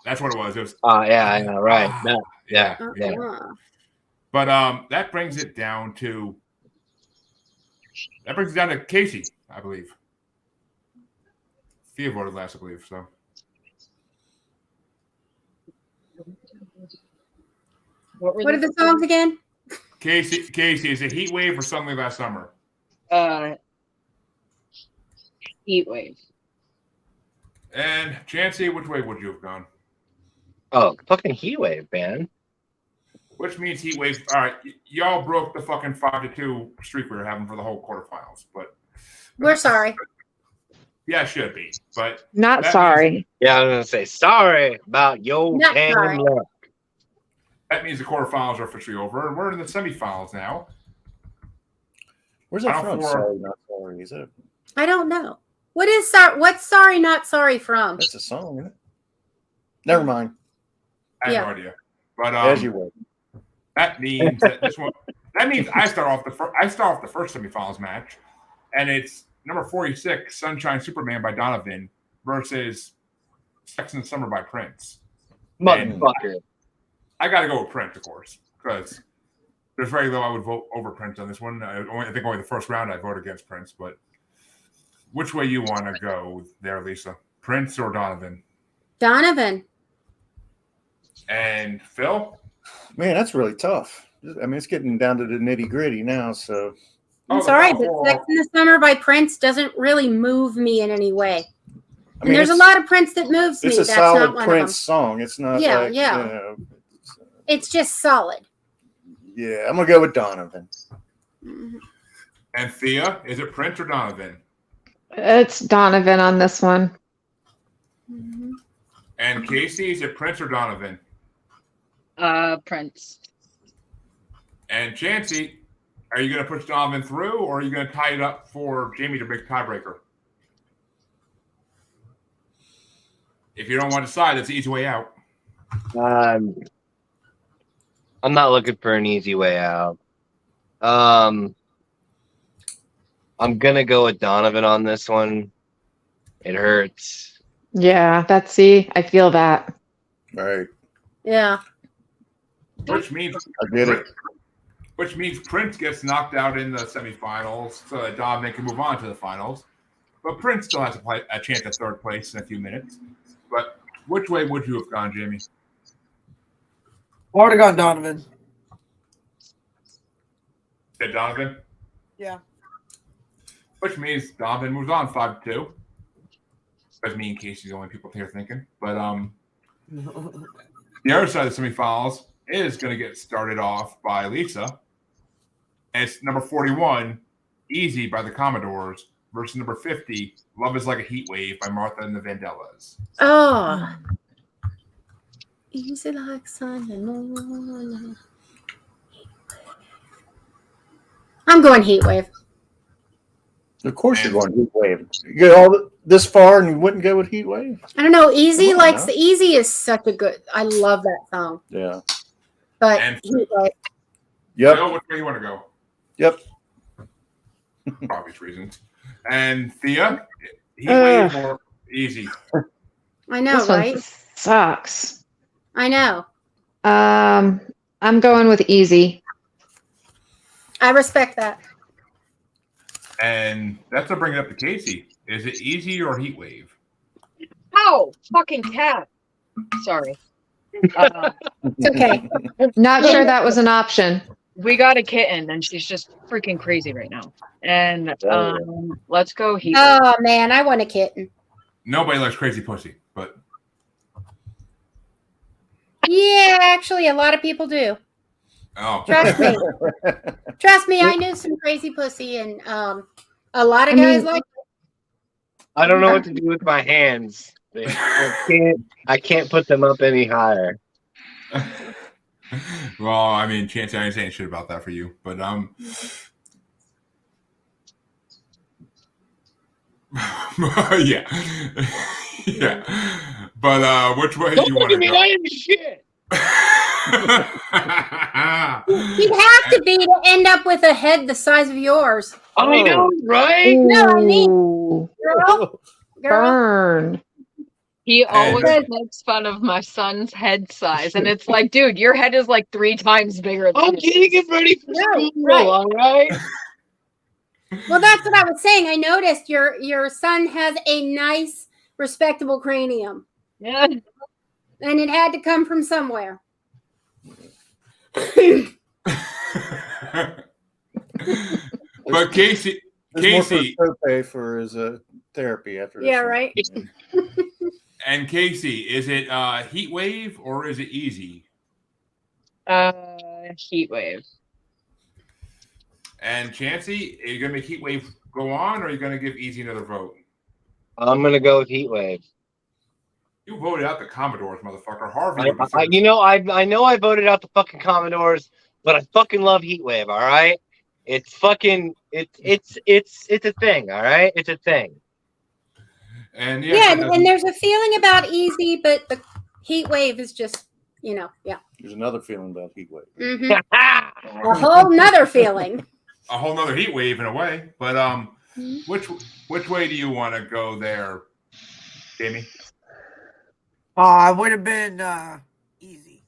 that's what it was. It was yeah, right. Ah. No, yeah. Uh-uh. But that brings it down to Casey, I believe. Thea voted last, I believe. So What were What are the songs again? Casey, is it Heatwave or Suddenly Last Summer? Heatwave. And Chancy, which way would you have gone? Oh, fucking Heatwave, man. Which means Heatwave. All right, y'all broke the fucking 5-2 streak we were having for the whole quarterfinals. But We're sorry. yeah, it should be. But Not that sorry. Yeah, I was gonna say sorry about your Not damn sorry. luck. that means the quarterfinals are officially over, and we're in the semifinals now. Where's that Final from? Four. Sorry, not sorry. Is it? I don't know. What is sorry? What's sorry not sorry from? That's a song, isn't it? Never mind. I have Yeah. no idea. But As you would. that means that this one. That means I start off the first semifinals match, and it's number 46, "Sunshine Superman" by Donovan versus "Sex in the Summer" by Prince. Motherfucker. I got to go with Prince, of course, because there's very little I would vote over Prince on this one. I think only the first round I vote against Prince. But which way you want to go there, Lisa? Prince or Donovan? Donovan. And Phil? Man, that's really tough. I mean, it's getting down to the nitty gritty now. So I'm Oh, sorry, the but Final Sex in the Summer by Prince doesn't really move me in any way. I And mean, there's a it's- lot of Prince that moves me. It's a That's solid not one Prince of song. It's not. Yeah, like, yeah. You know, It's just solid. yeah, I'm gonna go with Donovan. Mhm. And Thea, is it Prince or Donovan? It's Donovan on this one. Mhm. And Casey, is it Prince or Donovan? Prince. And Chancy, are you going to push Donovan through, or are you going to tie it up for Jaimie to make tiebreaker? If you don't want to decide, that's the easy way out. I'm not looking for an easy way out. I'm gonna go with Donovan on this one. It hurts. Yeah, I feel that. Right. Yeah. Which means I get it. Which means Prince gets knocked out in the semifinals, so that Donovan can move on to the finals. But Prince still has a chance at third place in a few minutes. But which way would you have gone, Jaimie? I would have gone Donovan. Said Donovan? Yeah. Which means Donovan moves on 5-2. That's me and Casey, the only people here thinking. But the other side of the semifinals is going to get started off by Lisa. And it's number 41, "Easy" by the Commodores, versus number 50, "Love Is Like a Heat Wave" by Martha and the Vandellas. Oh. Easy like sun and moon. I'm going Heatwave. Of course, you're going Heatwave. You get all this far and you wouldn't go with Heatwave? I don't know. Easy Come on like now. Easy is such a good. I love that song. Yeah. But And- Heatwave. Yep. Phil, which way you want to go? Yep. For obvious reasons. And Thea, Heatwave or easy? I know, This right? one sucks. I know. I'm going with easy. I respect that. And that's to bring it up to Casey. Is it easy or Heatwave? Ow! Fucking cat. Sorry. It's okay. Not sure that was an option. We got a kitten and she's just freaking crazy right now. And let's go Heatwave. Oh man, I want a kitten. Nobody likes crazy pussy, but Yeah, actually, a lot of people do. oh, Trust me. Trust me, I knew some crazy pussy, and a lot of guys like. I don't know what to do with my hands. I can't put them up any higher. Well, I mean, Chancy, I ain't saying shit about that for you, but yeah, yeah. But which way do you want to go? I am shit. You'd have to be to end up with a head the size of yours. I know, right? No, I mean, Ooh, girl. burn. He always And- makes fun of my son's head size. And it's like, dude, your head is like 3 times bigger than I'm his. getting it ready for Right, school, right. all right? Well, that's what I was saying. I noticed your son has a nice, respectable cranium, Yeah. and it had to come from somewhere. But Casey, There's more for copay for his therapy after this. Yeah, one. right. and Casey, is it Heatwave or is it easy? Heatwave. And Chancy, are you gonna make Heatwave go on, or are you gonna give easy another vote? I'm gonna go with Heatwave. You voted out the Commodores, motherfucker. Harvey. I know I voted out the fucking Commodores, but I fucking love Heatwave. All right, it's fucking it's a thing. All right, it's a thing. And Yeah, and there's a feeling about easy, but the heat wave is just, yeah. There's another feeling about Heatwave. Mm-hmm. A whole nother feeling. a whole nother heat wave in a way. But which way do you want to go there, Jaimie? I would have been easy.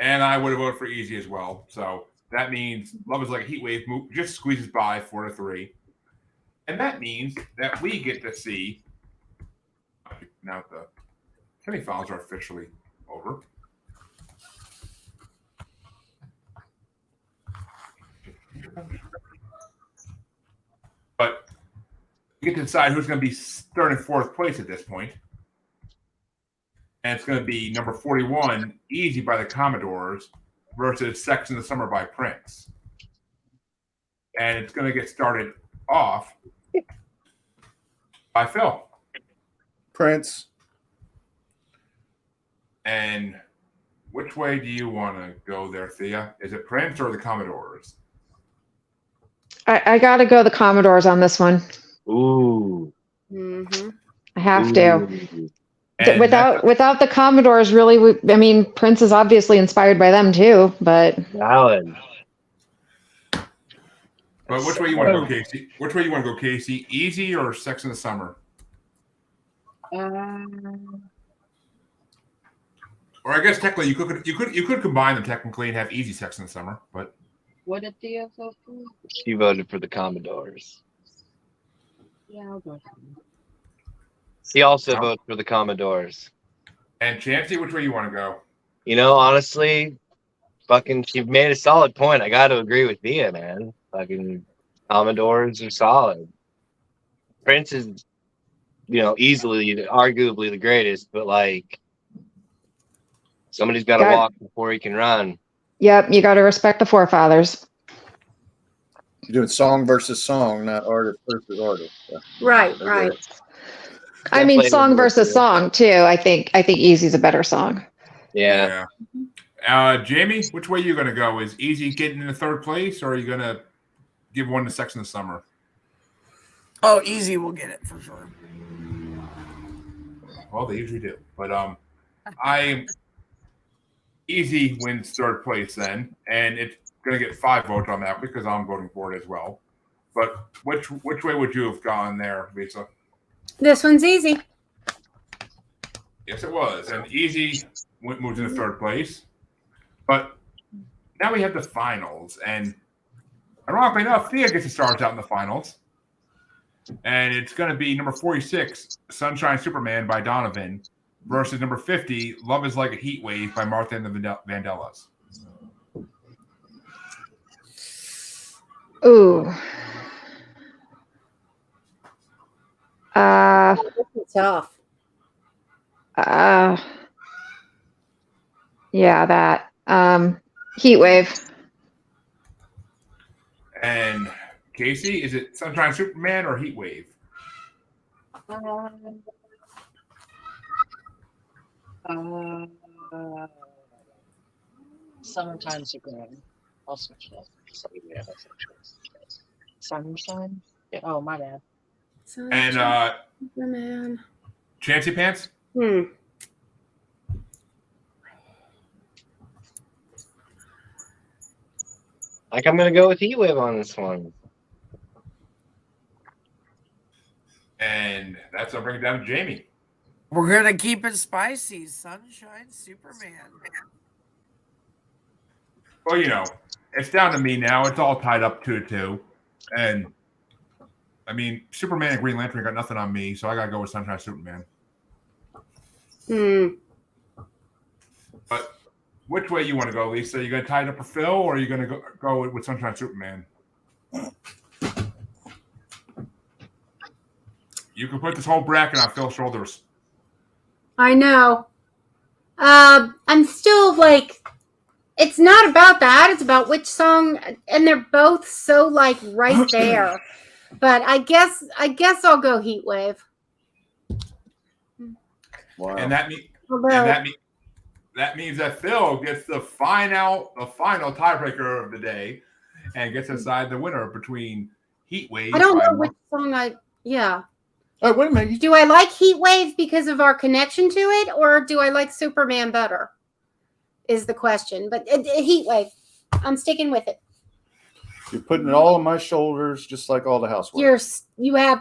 And I would have voted for easy as well. So that means Love is Like a Heat Wave just squeezes by 4-3. And that means that we get to see now the semifinals are officially over. But we get to decide who's going to be third and fourth place at this point. And it's going to be number 41, Easy by the Commodores, versus Sex in the Summer by Prince. And it's going to get started off by Phil. Prince. And which way do you want to go there, Thea? Is it Prince or the Commodores? I gotta go the Commodores on this one. Ooh. Mm-hmm. I have to. Ooh. And Without the Commodores, really, Prince is obviously inspired by them too. But Valid. But which way you want to go, Casey? Which way you want to go, Casey? Easy or Sex in the Summer? Or I guess technically you could combine them technically and have Easy Sex in the Summer, but What did Thea vote for? She voted for the Commodores. Yeah, I'll go. She also voted for the Commodores. and Chancy, which way you want to go? You know, honestly, fucking, she made a solid point. I got to agree with Thea, man. Fucking Commodores are solid. Prince is, easily, arguably the greatest, but like, somebody's got to walk before he can run. yep, you got to respect the forefathers. You're doing song versus song, not artist versus artist. So. Right. I mean, song versus song too. I think Easy's a better song. Yeah. Jaimie, which way are you going to go? Is Easy getting in the third place, or are you going to give one to Sex in the Summer? Oh, easy will get it for sure. Well, they usually do. But I Easy wins third place then, and it's going to get 5 votes on that because I'm voting for it as well. But which way would you have gone there, Lisa? This one's easy. Yes, it was. And Easy moves into third place. But now we have the finals. And ironically enough, Thea gets to start out in the finals. And it's going to be number 46, Sunshine Superman by Donovan, versus number 50, Love is Like a Heat Wave by Martha and the Vandellas. Ooh. This is tough. Yeah, that. Heatwave. And Casey, is it Sunshine Superman or Heat Wave? Summertime Superman. I'll switch that. Sunshine? Yeah, oh, my bad. And Superman. Chancy Pants? Like I'm gonna go with Heatwave on this one. And that's what brings it down to Jaimie. We're gonna keep it spicy. Sunshine Superman. Well, you know, it's down to me now. It's all tied up 2-2. And I mean, Superman and Green Lantern got nothing on me, so I gotta go with Sunshine Superman. But which way you want to go, Lisa? You gonna tie it up for Phil, or are you gonna go with Sunshine Superman? You can put this whole bracket on Phil's shoulders. I know. I'm still like, it's not about that. It's about which song, and they're both so like right there. But I guess I'll go Heatwave. Wow. And that means that Phil gets the final tiebreaker of the day, and gets to decide the winner between Heatwave. I don't know which song yeah. Oh, wait a minute. Do I like Heatwave because of our connection to it, or do I like Superman better? Is the question. But Heatwave, I'm sticking with it. You're putting it all on my shoulders, just like all the housework. You have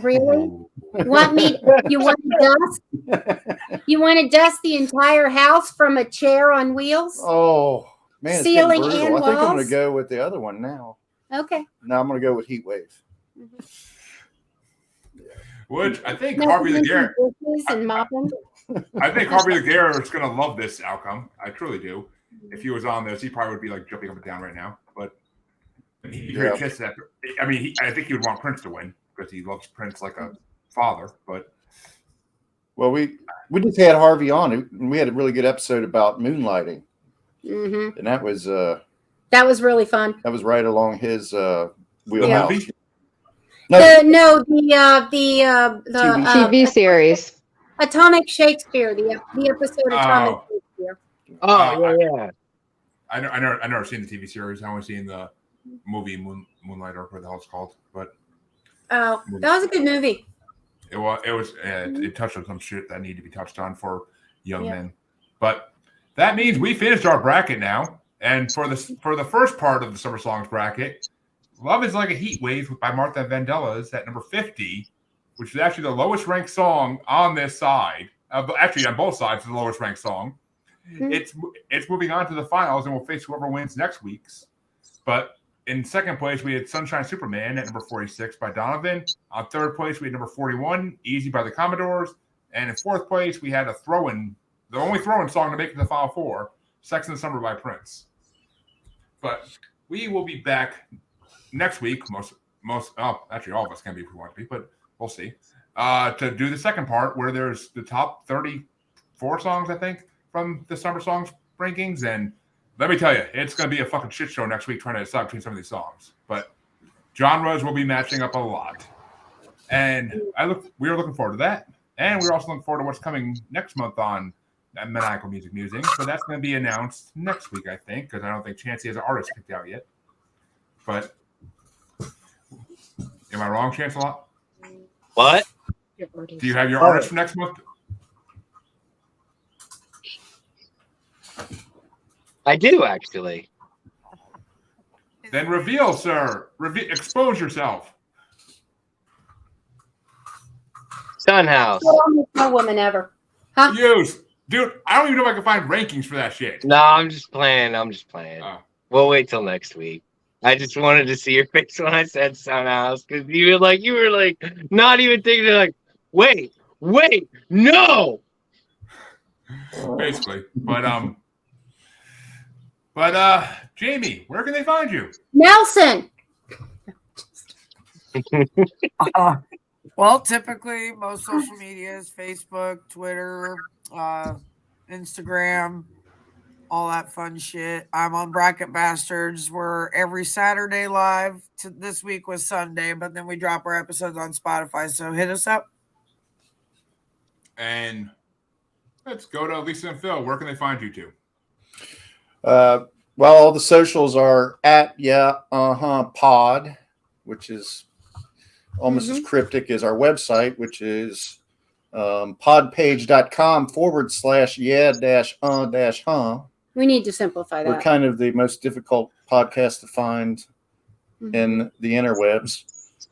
really you want to dust? You want to dust the entire house from a chair on wheels? Oh man, Ceiling it's and brutal. I think I'm going walls? to go with the other one now. Okay. Now I'm going to go with Heatwave. Which I think Harvey the Garrett. And mopping. I think Harvey the Garrett is going to love this outcome. I truly do. If he was on this, he probably would be like jumping up and down right now. But I think he would want Prince to win because he loves Prince like a father. But well, we just had Harvey on, and we had a really good episode about moonlighting, and that was really fun. That was right along his wheelhouse. Yeah. The TV series. Atomic Shakespeare, the episode Atomic Shakespeare. Yeah. I never seen the TV series. I only seen the movie Moonlight, or what the hell it's called. But that was a good movie. It touched on some shit that needed to be touched on for young men. But that means we finished our bracket now. And for the first part of the Summer Songs bracket, Love is Like a Heat Wave by Martha Vandellas at number 50, which is actually the lowest ranked song on this side. Actually, on both sides, it's the lowest ranked song. It's moving on to the finals, and we'll face whoever wins next week's. But in second place, we had Sunshine Superman at number 46 by Donovan. On third place, we had number 41, Easy by the Commodores. And in fourth place, we had the only throw-in song to make it to the Final Four, Sex in the Summer by Prince. But we will be back next week, actually all of us can be if we want to be, but we'll see, to do the second part where there's the top 34 songs, I think, from the Summer Songs rankings. And let me tell you, it's going to be a fucking shit show next week trying to decide between some of these songs. But genres will be matching up a lot. And we are looking forward to that. And we're also looking forward to what's coming next month on Maniacal Music Musing. So that's going to be announced next week, I think, because I don't think Chancy has an artist picked out yet. But am I wrong, Chancelot? What? Do you have your artist for next month? I do actually. Then reveal, sir. Expose yourself. Sunhouse. No woman ever. Huh? Use. Dude, I don't even know if I can find rankings for that shit. No, I'm just playing. Oh. We'll wait till next week. I just wanted to see your face when I said Sunhouse because you were like not even thinking like, wait, no. Basically. But Jaimie, where can they find you? Nelson. Well, typically most social medias, Facebook, Twitter, Instagram, all that fun shit. I'm on Bracket Bastards. We're every Saturday live. This week was Sunday, but then we drop our episodes on Spotify. So hit us up. And let's go to Lisa and Phil. Where can they find you two? Well, all the socials are at pod, which is almost as cryptic as our website, which is podpage.com/yeah-huh. We need to simplify that. We're kind of the most difficult podcast to find in the interwebs.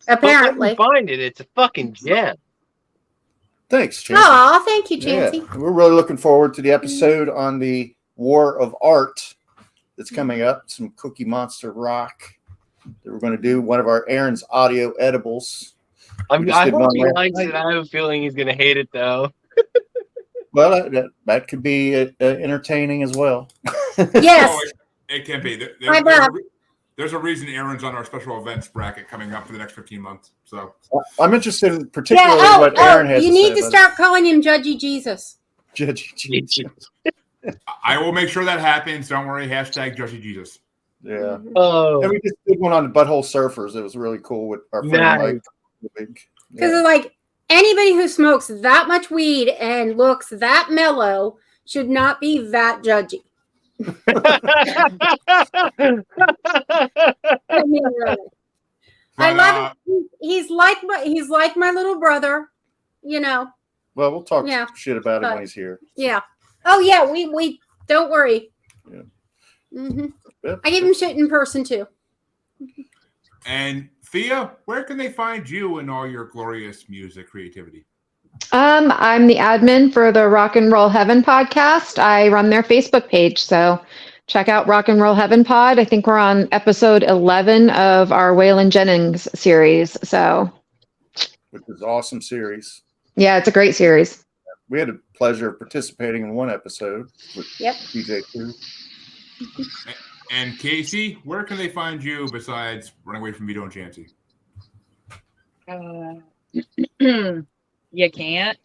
Apparently. But when you find it, it's a fucking gem. Thanks, Chancy. Oh, thank you, Chancy. Yeah, we're really looking forward to the episode on the War of Art that's coming up. Some Cookie Monster rock that we're going to do. One of our Aaron's audio edibles. I hope he likes it. I have a feeling he's going to hate it, though. Well, that could be entertaining as well. Yes. Oh, it can be. There's a reason Aaron's on our special events bracket coming up for the next 15 months. So I'm interested in particularly what Aaron has you to say. You need to start calling him Judgy Jesus. Judgy Jesus. I will make sure that happens. Don't worry. Hashtag Judgy Jesus. Yeah. Oh. And we just did one on the Butthole Surfers. It was really cool with our friend Mike. Because like anybody who smokes that much weed and looks that mellow should not be that judgy. I mean, really. I love it. He's like my little brother, you know. Well, we'll talk shit about it when he's here. Yeah. Oh yeah, we don't worry. Yeah. Yep. I give him shit in person too. And Thea, where can they find you and all your glorious music creativity? I'm the admin for the Rock and Roll Heaven podcast. I run their Facebook page, so check out Rock and Roll Heaven pod. I think we're on episode 11 of our Waylon Jennings series. So, which is an awesome series. Yeah, it's a great series. We had a pleasure of participating in one episode with DJ too. And Casey, where can they find you besides running away from Vito and Chancy? You can't.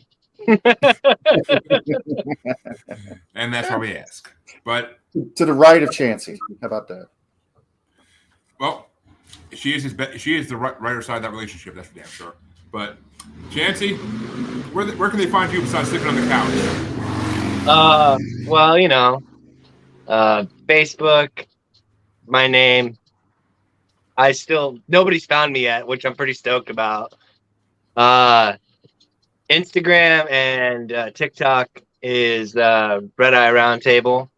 And that's why we ask. But to the right of Chancy. How about that? Well, she is the right side of that relationship. That's for damn sure. But Chancy, where can they find you besides sleeping on the couch? Well, you know, Facebook, my name. Nobody's found me yet, which I'm pretty stoked about. Instagram and TikTok is Red Eye Roundtable,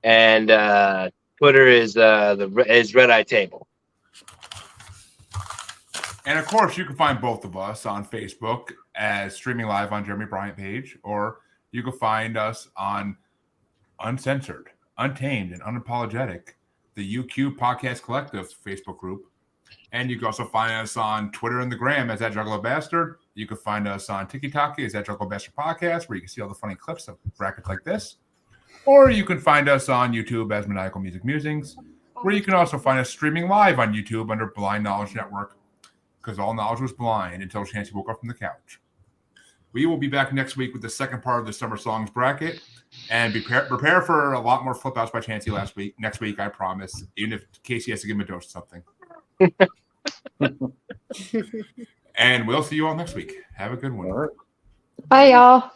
and Twitter is Red Eye Table. And of course, you can find both of us on Facebook as streaming live on Jeremy Bryant page, or you can find us on Uncensored, Untamed, and Unapologetic, the UQ Podcast Collective Facebook group. And you can also find us on Twitter and the Gram as @Juggalo Bastard. You can find us on TikTok as @Juggalo Bastard Podcast, where you can see all the funny clips of brackets like this. Or you can find us on YouTube as Maniacal Music Musings, where you can also find us streaming live on YouTube under Blind Knowledge Network, because all knowledge was blind until Chancy woke up from the couch. We will be back next week with the second part of the Summer Songs bracket, and prepare for a lot more flip outs by Chancy next week, I promise, even if Casey has to give him a dose of something. And we'll see you all next week. Have a good one. Bye, y'all.